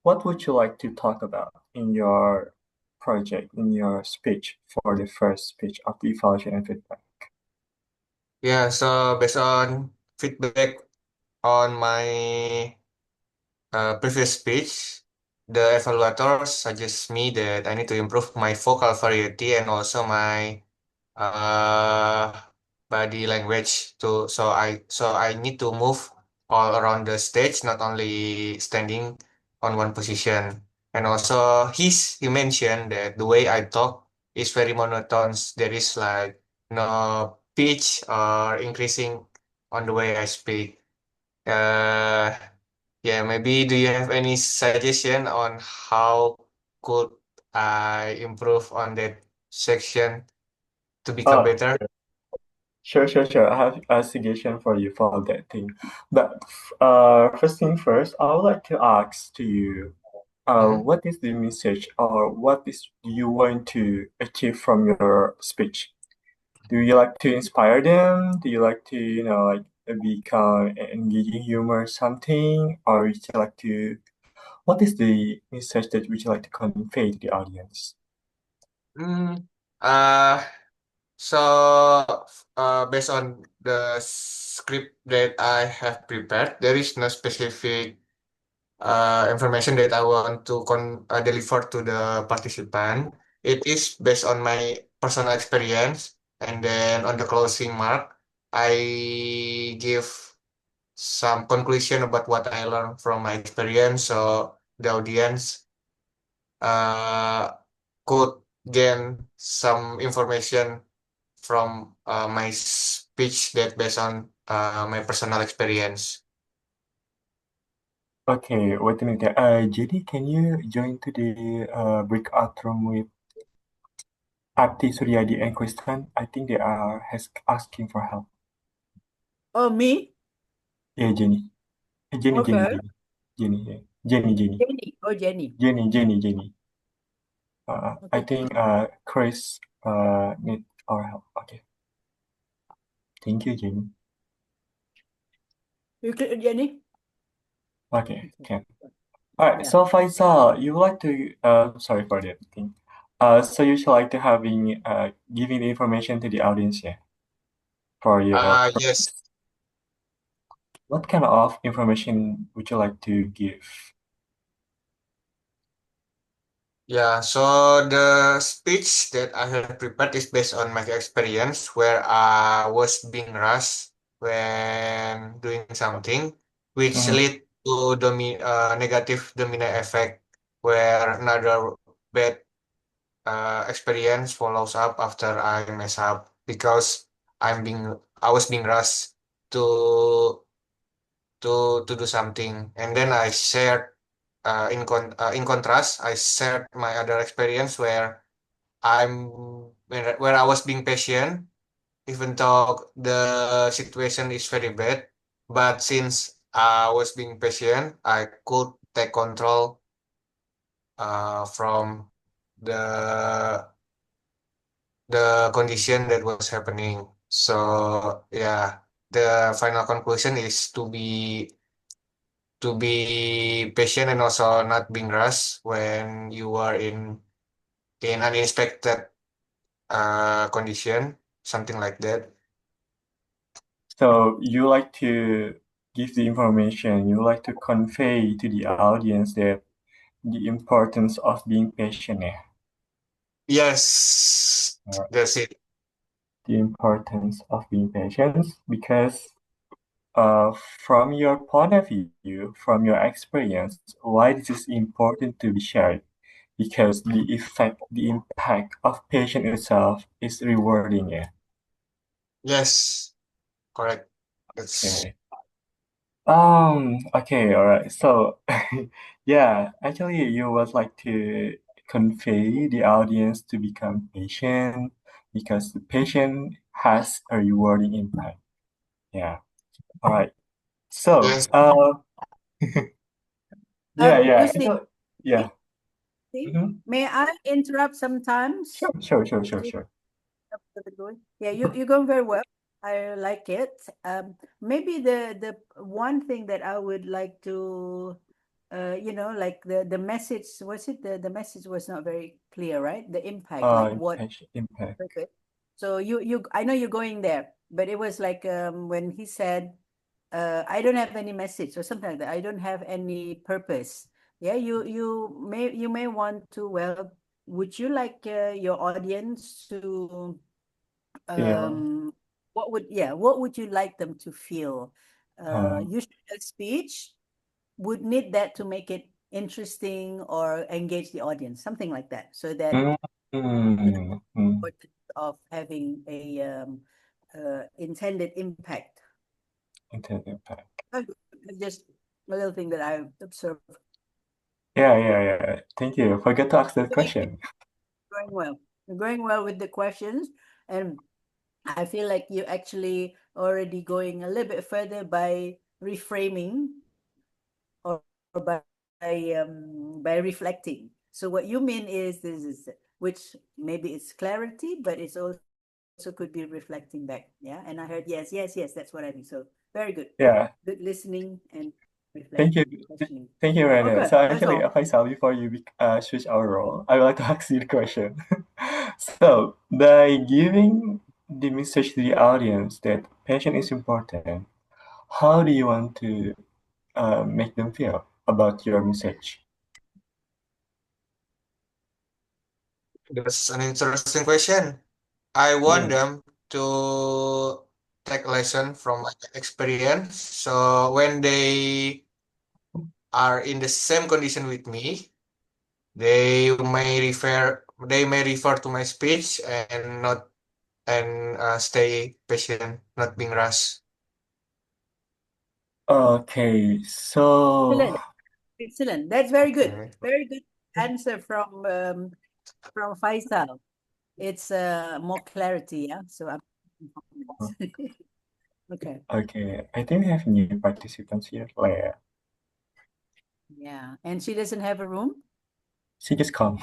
Speaker 3: what would you like to talk about in your project, in your speech for the first speech of the evaluation and feedback?
Speaker 9: Yeah, so based on feedback on my previous speech, the evaluator suggests me that I need to improve my vocal variety and also my uh, body language to so I need to move all around the stage, not only standing on one position. And also he mentioned that the way I talk is very monotone. There is like no pitch or increasing on the way I speak. Uh, yeah, maybe do you have any suggestion on how could I improve on that section to become
Speaker 3: Oh,
Speaker 9: better?
Speaker 3: sure. I have a suggestion for you for that thing. But first thing first, I would like to ask to you,
Speaker 9: Mhm.
Speaker 3: what is the message or what is you want to achieve from your speech? Do you like to inspire them? Do you like to, become engaging humor or something? Or would you like to, what is the message that would you like to convey to the audience?
Speaker 9: Mm, uh, so based on the script that I have prepared, there is no specific information that I want to deliver to the participant. It is based on my personal experience, and then on the closing mark, I give some conclusion about what I learned from my experience, so the audience uh, could gain some information from my speech that based on my personal experience.
Speaker 3: Okay, wait a minute. JD, can you join to the breakout room with Ati, Suryadi, and Kristen? I think they are asking for help.
Speaker 1: Oh, me?
Speaker 3: Yeah, Jenny. Jenny, Jenny,
Speaker 1: Okay.
Speaker 3: Jenny. Jenny, yeah. Jenny.
Speaker 1: Jenny. Oh, Jenny.
Speaker 3: Jenny. I
Speaker 1: Okay.
Speaker 3: think Chris need our help. Okay. Thank you, Jenny.
Speaker 1: You click Jenny?
Speaker 3: Okay, can. All right.
Speaker 1: Yeah.
Speaker 3: So Faisal, you would like to sorry for that thing. So you should like to having giving the information to the audience, yeah, for your
Speaker 9: Yes.
Speaker 3: what kind of information would you like to give?
Speaker 9: Yeah, so the speech that I have prepared is based on my experience where I was being rushed when doing something, which
Speaker 3: Mhm.
Speaker 9: lead to negative domino effect, where another bad experience follows up after I mess up because I was being rushed to do something, and then I shared in contrast, I shared my other experience where where I was being patient, even though the situation is very bad. But since I was being patient, I could take control from the condition that was happening. So yeah, the final conclusion is to be patient and also not being rushed when you are in unexpected condition, something like that.
Speaker 3: So you like to give the information, you like to convey to the audience that the importance of being patient, yeah.
Speaker 9: Yes,
Speaker 3: Alright.
Speaker 9: that's it.
Speaker 3: The importance of being patient, because from your point of view, from your experience, why this is important to be shared? Because the impact of patient itself is rewarding, yeah.
Speaker 9: Yes, correct. That's
Speaker 3: Okay. Okay, all right. So, yeah, actually, you would like to convey the audience to become patient because the patient has a rewarding impact. Yeah. All right. So,
Speaker 9: yes.
Speaker 3: yeah.
Speaker 1: Gusti,
Speaker 3: Actually, yeah.
Speaker 1: see, may I interrupt sometimes?
Speaker 3: Sure.
Speaker 1: Yeah, you're going very well. I like it. Maybe the one thing that I would like to, like the message, was it the message was not very clear, right? The impact, like what
Speaker 3: Patient impact.
Speaker 1: Okay. So I know you're going there, but it was like when he said, I don't have any message or something like that. I don't have any purpose. Yeah, you may want to, well, would you like your audience to
Speaker 3: Feel.
Speaker 1: what would you like them to feel? Usually a speech would need that to make it interesting or engage the audience, something like that, so that importance of having a intended impact.
Speaker 3: Intended impact.
Speaker 1: Just a little thing that I observed.
Speaker 3: Yeah. Thank you. Forget to ask that question.
Speaker 1: Going well. You're going well with the questions, and I feel like you actually already going a little bit further by reframing or by reflecting. So what you mean is this is which maybe it's clarity, but it's also could be reflecting back. Yeah. And I heard yes. That's what I mean. So very good.
Speaker 3: Yeah.
Speaker 1: Good listening and
Speaker 3: Thank you.
Speaker 1: reflecting, questioning.
Speaker 3: Thank you, Miranda.
Speaker 1: Okay,
Speaker 3: So
Speaker 1: that's
Speaker 3: actually,
Speaker 1: all.
Speaker 3: Faisal, before you switch our role, I would like to ask you the question. So by giving the message to the audience that passion is important, how do you want to make them feel about your message?
Speaker 9: That's an interesting question. I want them to take a lesson from my experience. So when they are in the same condition with me, they may refer to my speech and not stay patient, not being rushed.
Speaker 3: Okay, so
Speaker 1: Excellent. That's very good.
Speaker 9: Okay.
Speaker 1: Very good answer from Faisal. It's more clarity. Yeah. So I'm okay.
Speaker 3: okay, I think we have new participants here. Leah,
Speaker 1: Yeah. And she doesn't have a room.
Speaker 3: she just come.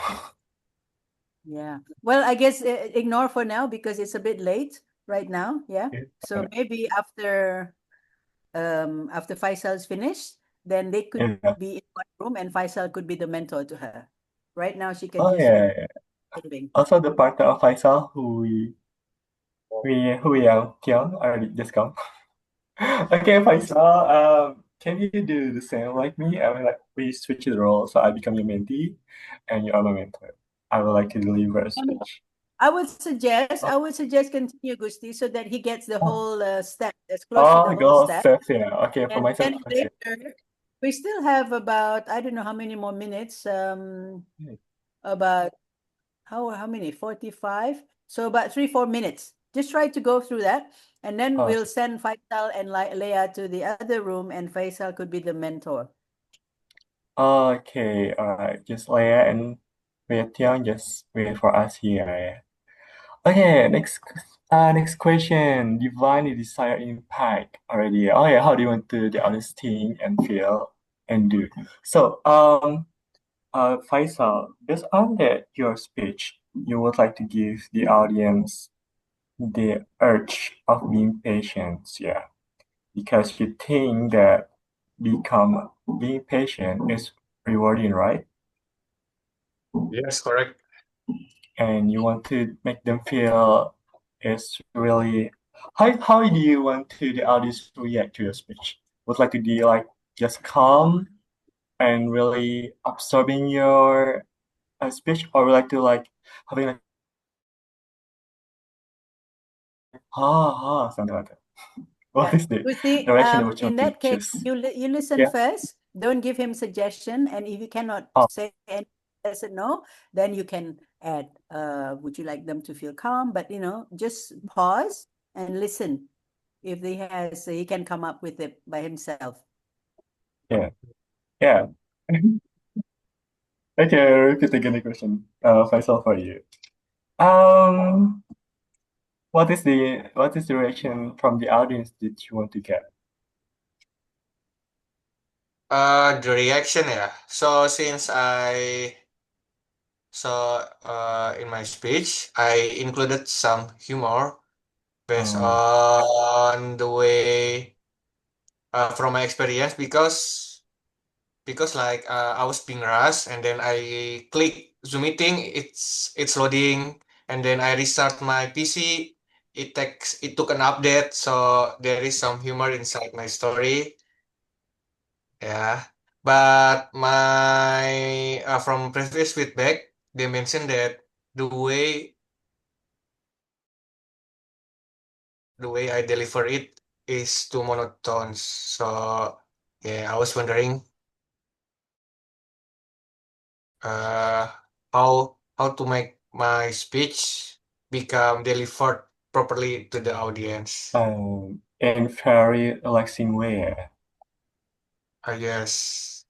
Speaker 1: Yeah. Well, I guess ignore for now because it's a bit late right now. Yeah. So maybe after Faisal is finished, then they could
Speaker 3: Yeah.
Speaker 1: be in one room and Faisal could be the mentor to her. Right now she can
Speaker 3: Oh
Speaker 1: just
Speaker 3: yeah.
Speaker 1: living.
Speaker 3: Also the partner of Faisal who we are Tian already just come. Okay, Faisal, can you do the same like me? I mean, like we switch the role, so I become your mentee, and you are my mentor. I would like to deliver a speech.
Speaker 1: I would suggest continue Gusti so that he gets the whole step as close to the whole
Speaker 3: Goal
Speaker 1: step.
Speaker 3: steps, yeah. Okay, for
Speaker 1: And
Speaker 3: myself.
Speaker 1: then later, we still have about I don't know how many more minutes. About how many? 45. So about 3-4 minutes. Just try to go through that, and then
Speaker 3: Oh.
Speaker 1: we'll send Faisal and Leah to the other room, and Faisal could be the mentor.
Speaker 3: Okay, all right. Just Leah and Tiang, just wait for us here. Okay, next question. Define the desired impact already. Oh yeah, how do you want to the audience think and feel and do? So, Faisal, based on your speech, you would like to give the audience the urge of being patient, yeah, because you think that being patient is rewarding, right?
Speaker 9: Yes, correct.
Speaker 3: And you want to make them feel it's really how do you want to the audience react to your speech? Would like to be like just calm and really absorbing your speech, or would like to like having like something like that? What is the
Speaker 1: Gusti,
Speaker 3: direction which you
Speaker 1: in
Speaker 3: want to
Speaker 1: that case,
Speaker 3: choose?
Speaker 1: you listen
Speaker 3: Yeah.
Speaker 1: first. Don't give him suggestion, and if you cannot
Speaker 3: Oh.
Speaker 1: say any yes or no, then you can add. Would you like them to feel calm? But just pause and listen. If he can come up with it by himself.
Speaker 3: Yeah. Okay, repeat again the question. Faisal, for you. What is the reaction from the audience that you want to get?
Speaker 9: The reaction, yeah. So in my speech, I included some humor based on the way from my experience because like I was being rushed and then I click Zoom meeting, it's loading, and then I restart my PC. It took an update, so there is some humor inside my story. Yeah, but my from previous feedback, they mentioned that the way I deliver it is too monotone. So yeah, I was wondering how to make my speech become delivered properly to the audience.
Speaker 3: In very relaxing way,
Speaker 9: I guess.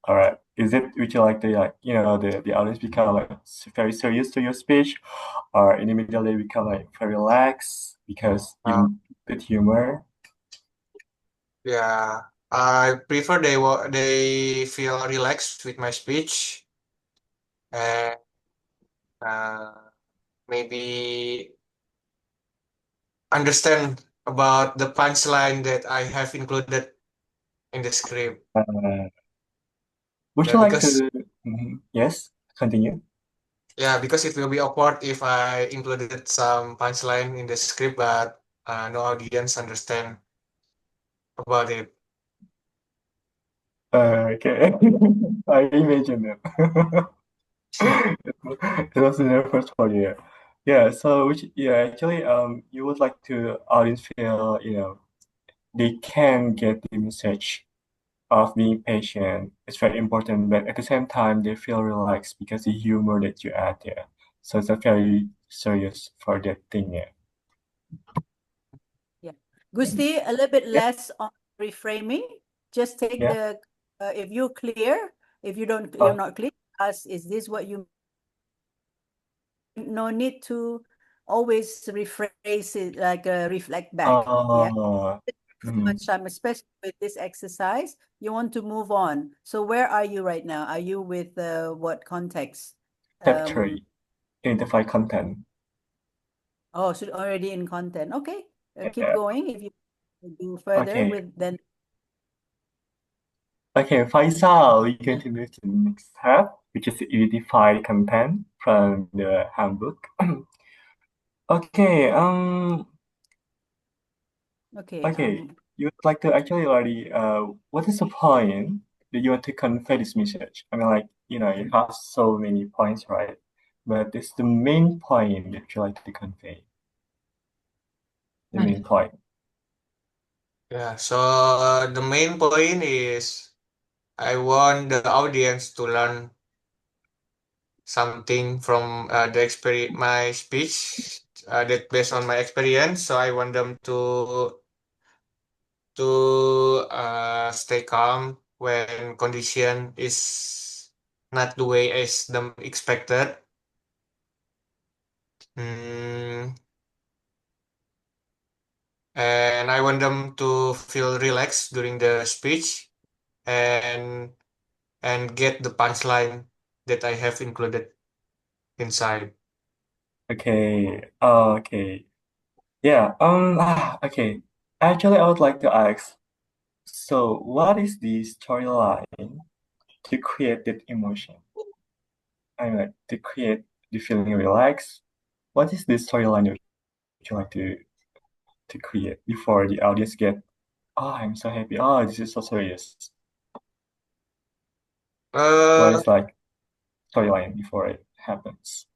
Speaker 3: All right. Would you like to the audience become like very serious to your speech, or in the middle they become like very relaxed because you put humor?
Speaker 9: Yeah, I prefer they feel relaxed with my speech and maybe understand about the punchline that I have included in the script.
Speaker 3: Would
Speaker 9: Yeah,
Speaker 3: you like
Speaker 9: because
Speaker 3: to? Yes, continue.
Speaker 9: yeah, because it will be awkward if I included some punchline in the script, but no audience understand about it.
Speaker 3: Okay, I imagine it. It was the first part, yeah. Yeah, so actually, you would like to audience feel, they can get the message of being patient. It's very important, but at the same time, they feel relaxed because the humor that you add there. So it's a very serious for that thing, yeah.
Speaker 1: Yeah, Gusti, a little bit less on reframing. Just take
Speaker 3: Yeah.
Speaker 1: the if you're clear. If you're not clear, ask, is this what you? No need to always rephrase it like reflect back. Yeah. Much time, especially with this exercise, you want to move on. So where are you right now? Are you with what context?
Speaker 3: Step 3, identify content.
Speaker 1: Oh, so already in content. Okay, keep
Speaker 3: Yeah.
Speaker 1: going. If you do further
Speaker 3: Okay.
Speaker 1: with then.
Speaker 3: Okay, Faisal, we're going to move to the next step, which is identify content from the handbook. Okay,
Speaker 1: Okay.
Speaker 3: you would like to actually already, what is the point that you want to convey this message? I mean, like, you have so many points, right? But it's the main point that you like to convey. The main point.
Speaker 9: Yeah, so the main point is I want the audience to learn something from my speech. that based on my experience. So I want them to stay calm when condition is not the way as them expected. And I want them to feel relaxed during the speech and get the punchline that I have included inside.
Speaker 3: Okay. Okay. Yeah. Okay. Actually, I would like to ask, so what is the storyline to create that emotion? I mean, like to create the feeling relaxed. What is the storyline that you like to create before the audience get, oh, I'm so happy. Oh, this is so serious. What is like storyline before it happens?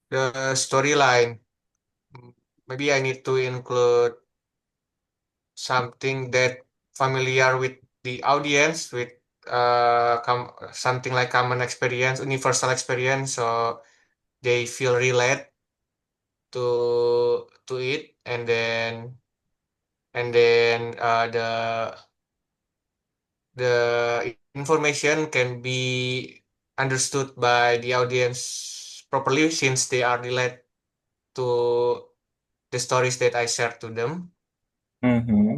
Speaker 9: The storyline. Maybe I need to include something that familiar with the audience, with something like common experience, universal experience, so they feel relate to it, and then the information can be understood by the audience properly since they are related to the stories that I share to them.
Speaker 3: Mm-hmm.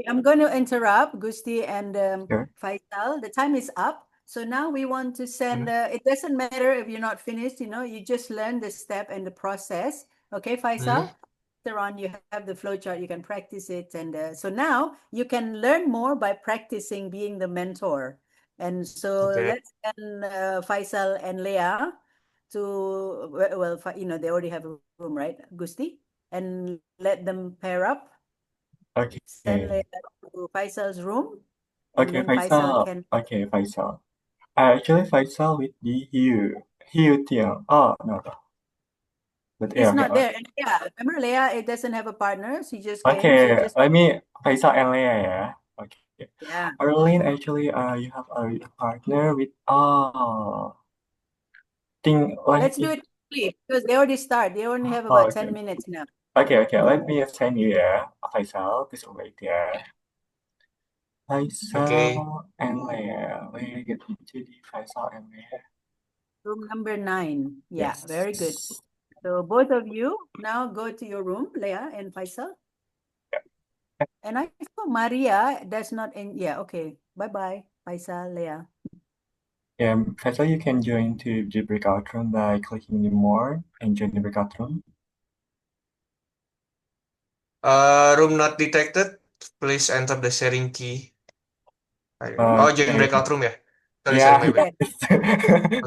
Speaker 1: I'm going to interrupt Gusti and
Speaker 3: Sure.
Speaker 1: Faisal. The time is up. So now we want to send, it doesn't matter if you're not finished, you just learn the step and the process. Okay, Faisal? Later on, you have the flowchart, you can practice it. And so now you can learn more by practicing being the mentor. And so let's send Faisal and Leah to, well, they already have a room, right, Gusti? And let them pair up.
Speaker 3: Okay.
Speaker 1: Send Leah to Faisal's room. And
Speaker 3: Okay,
Speaker 1: then Faisal can.
Speaker 3: Okay, Faisal. Actually, Faisal with the Hiu Tiang. Oh, no. But
Speaker 1: He's
Speaker 3: yeah,
Speaker 1: not
Speaker 3: okay.
Speaker 1: there. And Leah, remember Leah, it doesn't have a partner. She just came.
Speaker 3: Okay,
Speaker 1: So just.
Speaker 3: let me Faisal and Leah, yeah. Okay.
Speaker 1: Yeah.
Speaker 3: Arlene, actually, you have a partner with think like
Speaker 1: Let's do it quickly because they already start. They only have
Speaker 3: Oh,
Speaker 1: about
Speaker 3: okay.
Speaker 1: 10 minutes now.
Speaker 3: Okay, let me send you, yeah. Faisal, please wait, yeah. Faisal and Leah. We get into the Faisal and Leah.
Speaker 1: Room number 9. Yeah,
Speaker 3: Yes.
Speaker 1: very good. So both of you now go to your room, Leah and Faisal. And I saw Maria does not yeah, okay. Bye-bye, Faisal, Leah.
Speaker 3: Yeah, Faisal, you can join to the breakout room by clicking the more and join the breakout room.
Speaker 9: Room not detected. Please enter the sharing key. Join breakout room, yeah. Sorry, my bad.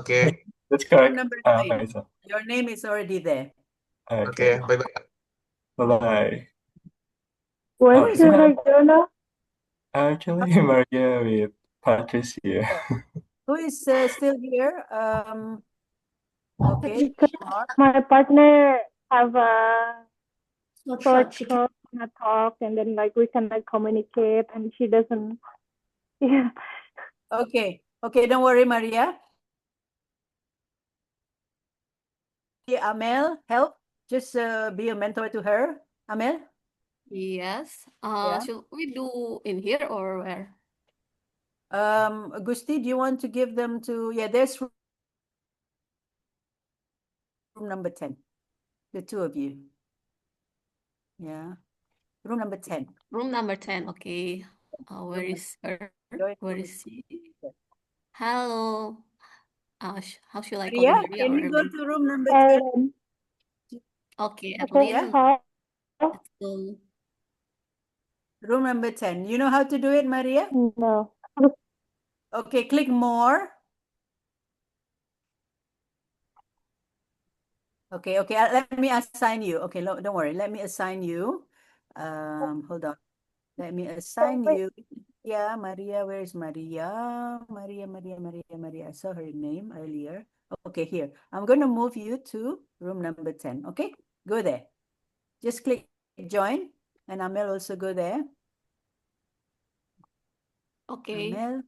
Speaker 9: Okay.
Speaker 3: That's correct.
Speaker 1: Room number 9.
Speaker 3: Faisal.
Speaker 1: Your name is already there.
Speaker 3: Okay.
Speaker 9: Bye-bye.
Speaker 3: Bye-bye.
Speaker 7: Where's Jonah?
Speaker 3: Actually, Maria with Patricia.
Speaker 1: Who is still here? Okay.
Speaker 7: Because my partner have a short talk, and then like we can like communicate, and she doesn't. Yeah.
Speaker 1: Okay. Don't worry, Maria. Amel, help. Just be a mentor to her. Amel?
Speaker 5: Yes.
Speaker 1: Yeah.
Speaker 5: Should we do in here or where?
Speaker 1: Gusti, do you want to give them to, there's room number 10. The two of you. Yeah. Room number 10.
Speaker 5: Room number 10. Okay. Where is her? Where is she? Hello. How should I call you,
Speaker 1: Maria,
Speaker 5: Maria
Speaker 1: can
Speaker 5: or
Speaker 1: you go
Speaker 5: Evelyn?
Speaker 1: to room number 10?
Speaker 5: Okay, Evelyn. Let's go.
Speaker 1: Room number 10. You know how to do it, Maria?
Speaker 7: No.
Speaker 1: Okay, click more. Okay. Let me assign you. Okay, don't worry. Let me assign you. Hold on. Let me assign you. Yeah, Maria. Where is Maria? Maria. I saw her name earlier. Okay, here. I'm going to move you to room number 10. Okay, go there. Just click join, and Amel also go there.
Speaker 5: Okay.
Speaker 1: Amel.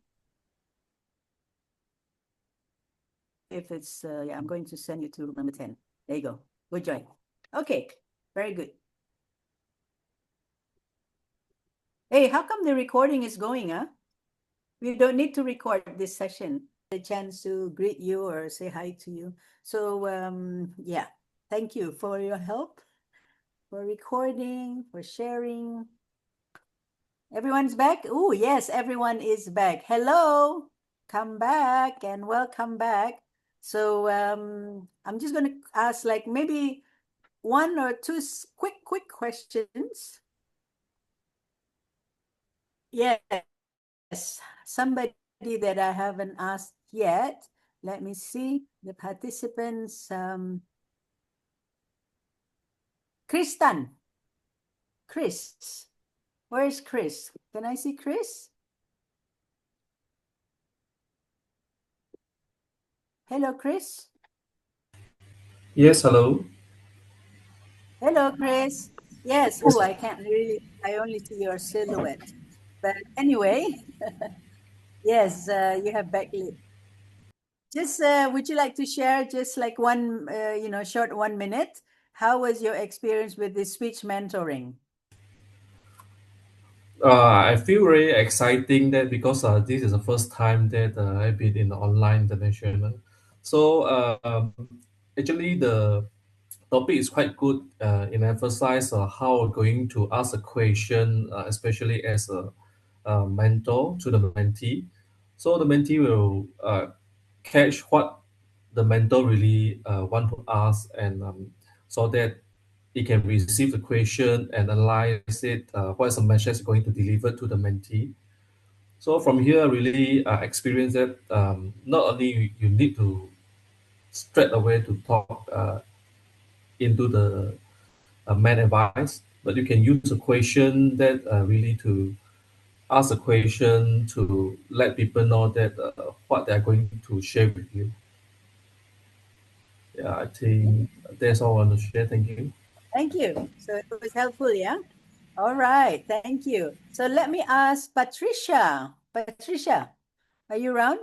Speaker 1: if it's, yeah, I'm going to send you to room number 10. There you go. Good join. Okay, very good. Hey, how come the recording is going, huh? We don't need to record this session. A chance to greet you or say hi to you. So, yeah, thank you for your help, for recording, for sharing. Everyone's back? Oh, yes, everyone is back. Hello, come back and welcome back. So I'm just going to ask like maybe one or two quick questions. Yes, somebody that I haven't asked yet. Let me see the participants. Kristan. Chris. Where's Chris? Can I see Chris? Hello, Chris.
Speaker 10: Yes, hello.
Speaker 1: Hello, Chris. Yes. Oh, I can't really, I only see your silhouette. But anyway, yes, you have backlit. Just, would you like to share just like one, short 1 minute? How was your experience with the speech mentoring?
Speaker 10: I feel very exciting that because this is the first time that I've been in the online international. So actually the topic is quite good in emphasize how we're going to ask a question, especially as a mentor to the mentee. So the mentee will catch what the mentor really want to ask, and so that he can receive the question and analyze it. What is the message going to deliver to the mentee? So from here, I really experience that not only you need to straight away to talk into the main advice, but you can use a question that really to ask a question to let people know that what they're going to share with you. Yeah, I think that's all I want to share. Thank you.
Speaker 1: Thank you. So it was helpful, yeah? All right, thank you. So let me ask Patricia. Patricia, are you around?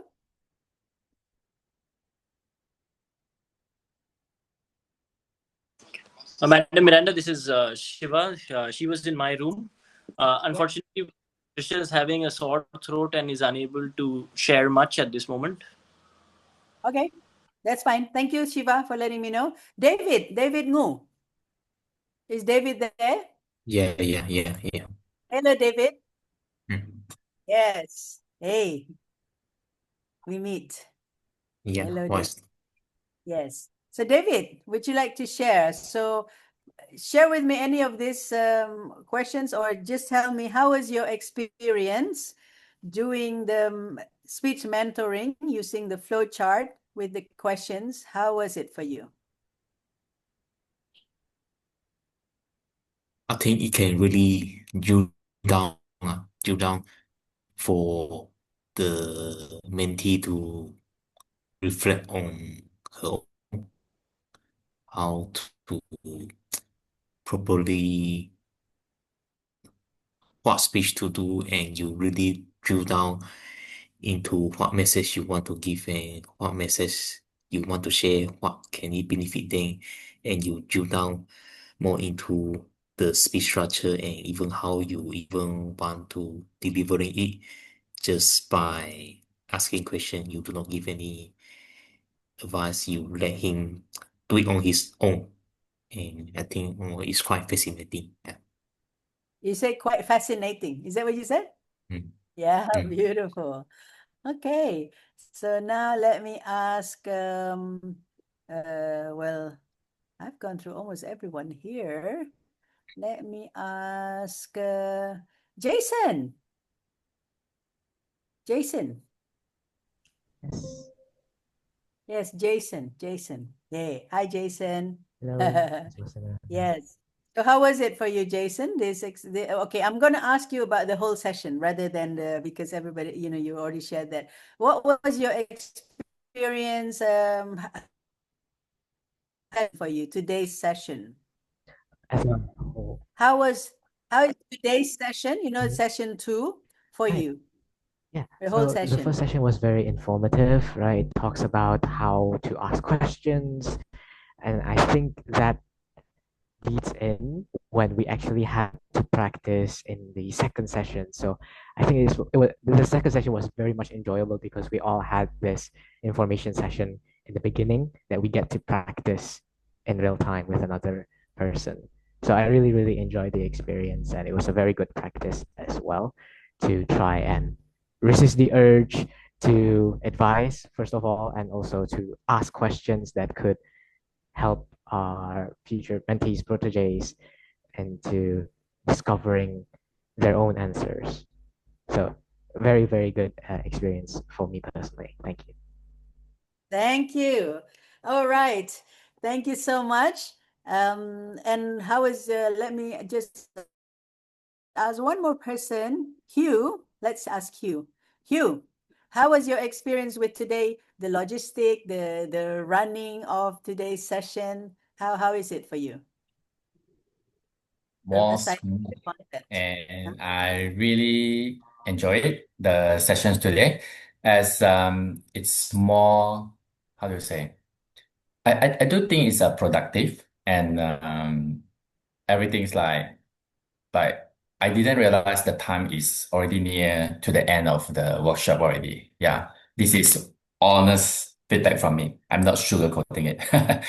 Speaker 11: Madam Miranda, this is Shiva. She was in my room. Unfortunately, Patricia is having a sore throat and is unable to share much at this moment.
Speaker 1: Okay, that's fine. Thank you, Shiva, for letting me know. David Ngu. Is David there?
Speaker 12: Yeah.
Speaker 1: Hello, David.
Speaker 12: Mm.
Speaker 1: Yes. Hey, we meet.
Speaker 12: Yeah,
Speaker 1: Hello, David.
Speaker 12: was
Speaker 1: Yes. So, David, would you like to share? So, share with me any of these questions, or just tell me how was your experience doing the speech mentoring using the flow chart with the questions. How was it for you?
Speaker 12: I think it can really drill down for the mentee to reflect on her own, how to properly what speech to do, and you really drill down into what message you want to give and what message you want to share, what can it benefit them, and you drill down more into the speech structure and even how you even want to delivering it just by asking question. You do not give any advice, you let him do it on his own. And I think it's quite fascinating. Yeah.
Speaker 1: You said quite fascinating. Is that what you said?
Speaker 12: Mm.
Speaker 1: Yeah,
Speaker 12: Mm.
Speaker 1: beautiful. Okay, so now let me ask, well, I've gone through almost everyone here. Let me ask Jason. Jason. Yes, Jason. Hey, hi, Jason.
Speaker 13: Hello.
Speaker 1: Yes. So how was it for you, Jason? Okay, I'm going to ask you about the whole session rather than because everybody, you already shared that. What was your experience for you today's session? How is today's session, session 2 for you?
Speaker 13: Yeah,
Speaker 1: The whole
Speaker 13: so the
Speaker 1: session.
Speaker 13: first session was very informative, right? It talks about how to ask questions, and I think that leads in when we actually had to practice in the second session. So I think the second session was very much enjoyable because we all had this information session in the beginning that we get to practice in real time with another person. So I really, really enjoyed the experience, and it was a very good practice as well to try and resist the urge to advise, first of all, and also to ask questions that could help our future mentees, proteges, into discovering their own answers. So very, very good experience for me personally. Thank you.
Speaker 1: Thank you. All right. Thank you so much. And how is, let me just ask one more person. Hugh, let's ask Hugh. Hugh, how was your experience with today, the logistic, the running of today's session? How is it for you?
Speaker 4: Was
Speaker 1: Aside from
Speaker 4: smooth,
Speaker 1: the content.
Speaker 4: and I really enjoyed the sessions today as it's more, how do you say? I do think it's productive, and everything's like I didn't realize the time is already near to the end of the workshop already. Yeah, this is honest feedback from me. I'm not sugarcoating it.
Speaker 1: Okay,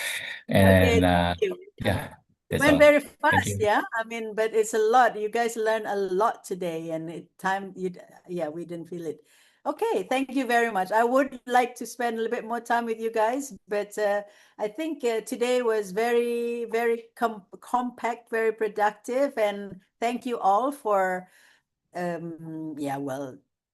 Speaker 4: And
Speaker 1: thank you.
Speaker 4: yeah,
Speaker 1: It
Speaker 4: that's
Speaker 1: went
Speaker 4: all.
Speaker 1: very
Speaker 4: Thank
Speaker 1: fast,
Speaker 4: you.
Speaker 1: yeah. I mean, but it's a lot. You guys learned a lot today, and yeah, we didn't feel it. Okay, thank you very much. I would like to spend a little bit more time with you guys, but I think today was very, very compact, very productive, and thank you all for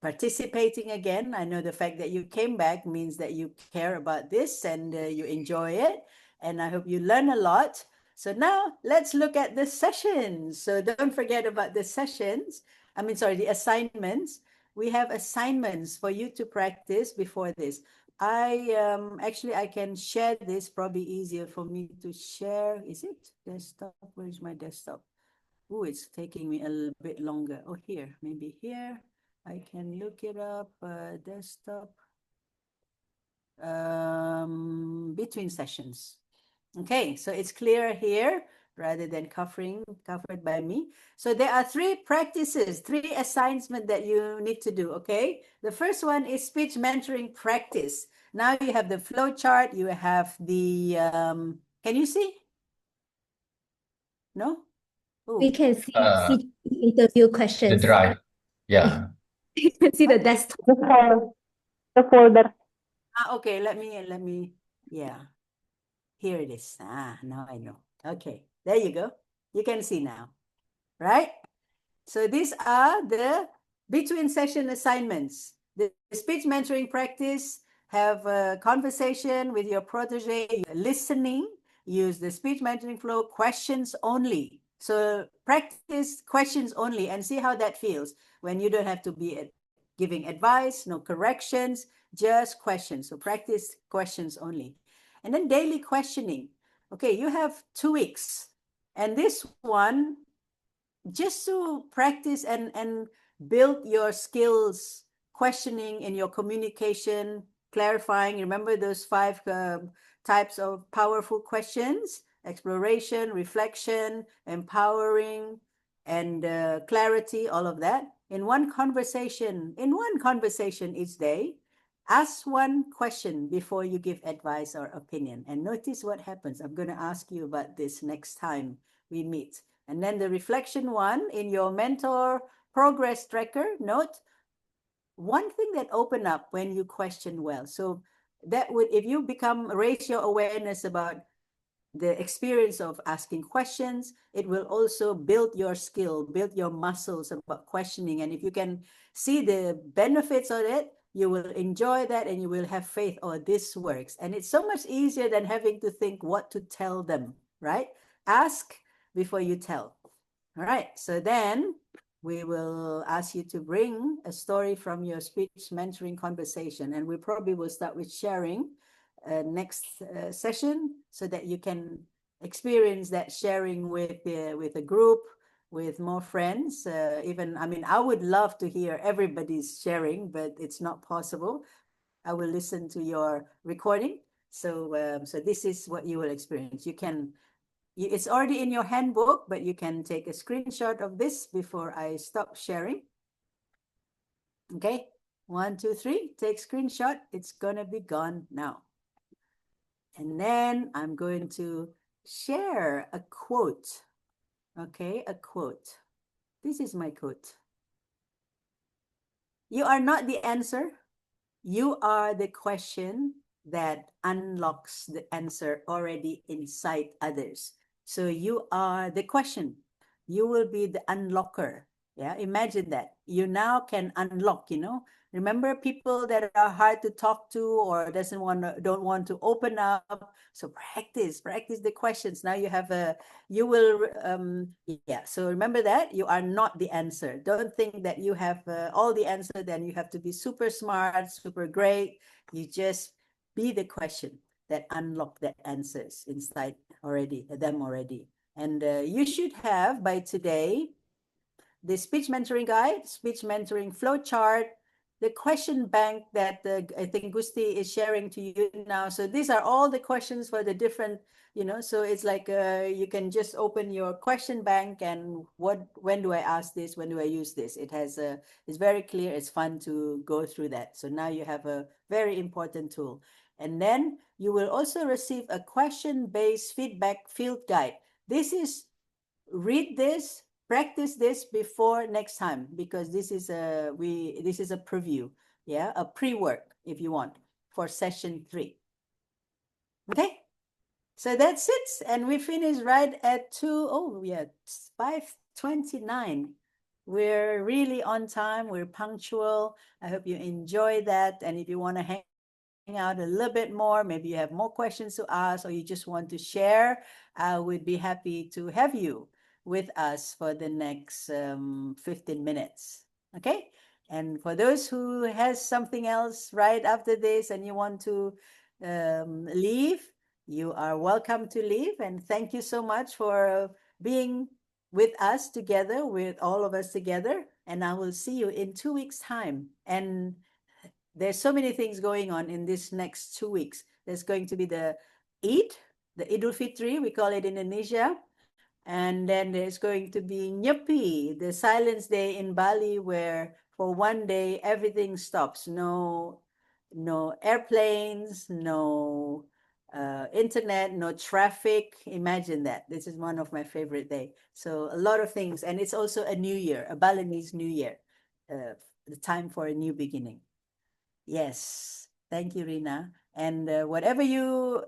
Speaker 1: participating again. I know the fact that you came back means that you care about this and you enjoy it, and I hope you learn a lot. So now let's look at the sessions. So don't forget about the sessions. The assignments. We have assignments for you to practice before this. I can share this, probably easier for me to share. Is it desktop? Where is my desktop? Oh, it's taking me a little bit longer. Oh, here, maybe here. I can look it up, desktop, between sessions. Okay, so it's clear here rather than covered by me. So there are three practices, three assignments that you need to do, okay? The first one is speech mentoring practice. Now you have the flow chart, you have the, can you see? No?
Speaker 14: We
Speaker 1: Oh,
Speaker 14: can see interview
Speaker 4: The
Speaker 14: questions.
Speaker 4: drive. Yeah.
Speaker 14: You can see the desktop.
Speaker 7: The folder.
Speaker 1: okay, let me, yeah. Here it is. Now I know. Okay, there you go. You can see now, right? So these are the between session assignments. The speech mentoring practice, have a conversation with your protege, listening, use the speech mentoring flow, questions only. So practice questions only and see how that feels when you don't have to be giving advice, no corrections, just questions. So practice questions only. And then daily questioning. Okay, you have 2 weeks. And this one, just to practice and build your skills, questioning in your communication, clarifying. Remember those 5 types of powerful questions: exploration, reflection, empowering, and clarity, all of that. In one conversation each day, ask one question before you give advice or opinion, and notice what happens. I'm going to ask you about this next time we meet. And then the reflection one, in your mentor progress tracker, note one thing that opened up when you question well. So that would, if you raise your awareness about the experience of asking questions, it will also build your skill, build your muscles about questioning. And if you can see the benefits of it, you will enjoy that and you will have faith, oh, this works. And it's so much easier than having to think what to tell them, right? Ask before you tell. All right, so then we will ask you to bring a story from your speech mentoring conversation, and we probably will start with sharing next session so that you can experience that sharing with a group with more friends. Even, I mean, I would love to hear everybody's sharing, but it's not possible. I will listen to your recording. So, so this is what you will experience. It's already in your handbook, but you can take a screenshot of this before I stop sharing. Okay, 1, 2, 3, take screenshot. It's gonna be gone now. And then I'm going to share a quote. Okay, a quote. This is my quote. You are not the answer. You are the question that unlocks the answer already inside others. So you are the question. You will be the unlocker. Yeah, imagine that. You now can unlock, you know. Remember people that are hard to talk to or don't want to open up. So practice the questions. Now you have so remember that you are not the answer. Don't think that you have all the answer, then you have to be super smart, super great. You just be the question that unlock the answers inside them already. And you should have by today the speech mentoring guide, speech mentoring flow chart, the question bank that I think Gusti is sharing to you now. So these are all the questions for the different, you know, so it's like you can just open your question bank and when do I ask this? When do I use this? It's very clear. It's fun to go through that. So now you have a very important tool. And then you will also receive a question-based feedback field guide. Read this, practice this before next time, because this is a preview, yeah, a pre-work if you want for session 3. Okay, so that's it, and we finish right at 5:29. We're really on time. We're punctual. I hope you enjoy that, and if you want to hang out a little bit more, maybe you have more questions to ask or you just want to share, I would be happy to have you with us for the next 15 minutes. Okay, and for those who has something else right after this and you want to leave, you are welcome to leave. And thank you so much for being with us together, with all of us together, and I will see you in 2 weeks time. And there's so many things going on in this next 2 weeks. There's going to be the Eid, the Idul Fitri, we call it in Indonesia. And then there's going to be Nyepi, the Silence Day in Bali, where for one day everything stops. No airplanes, no internet, no traffic. Imagine that. This is one of my favorite days. So a lot of things. And it's also a new year, a Balinese new year, the time for a new beginning. Yes, thank you, Rina. And whatever you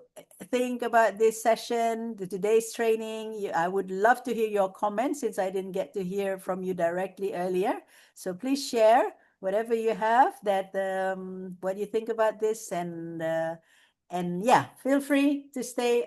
Speaker 1: think about this session, today's training, I would love to hear your comments since I didn't get to hear from you directly earlier. So please share whatever you have what you think about this, and yeah, feel free to stay.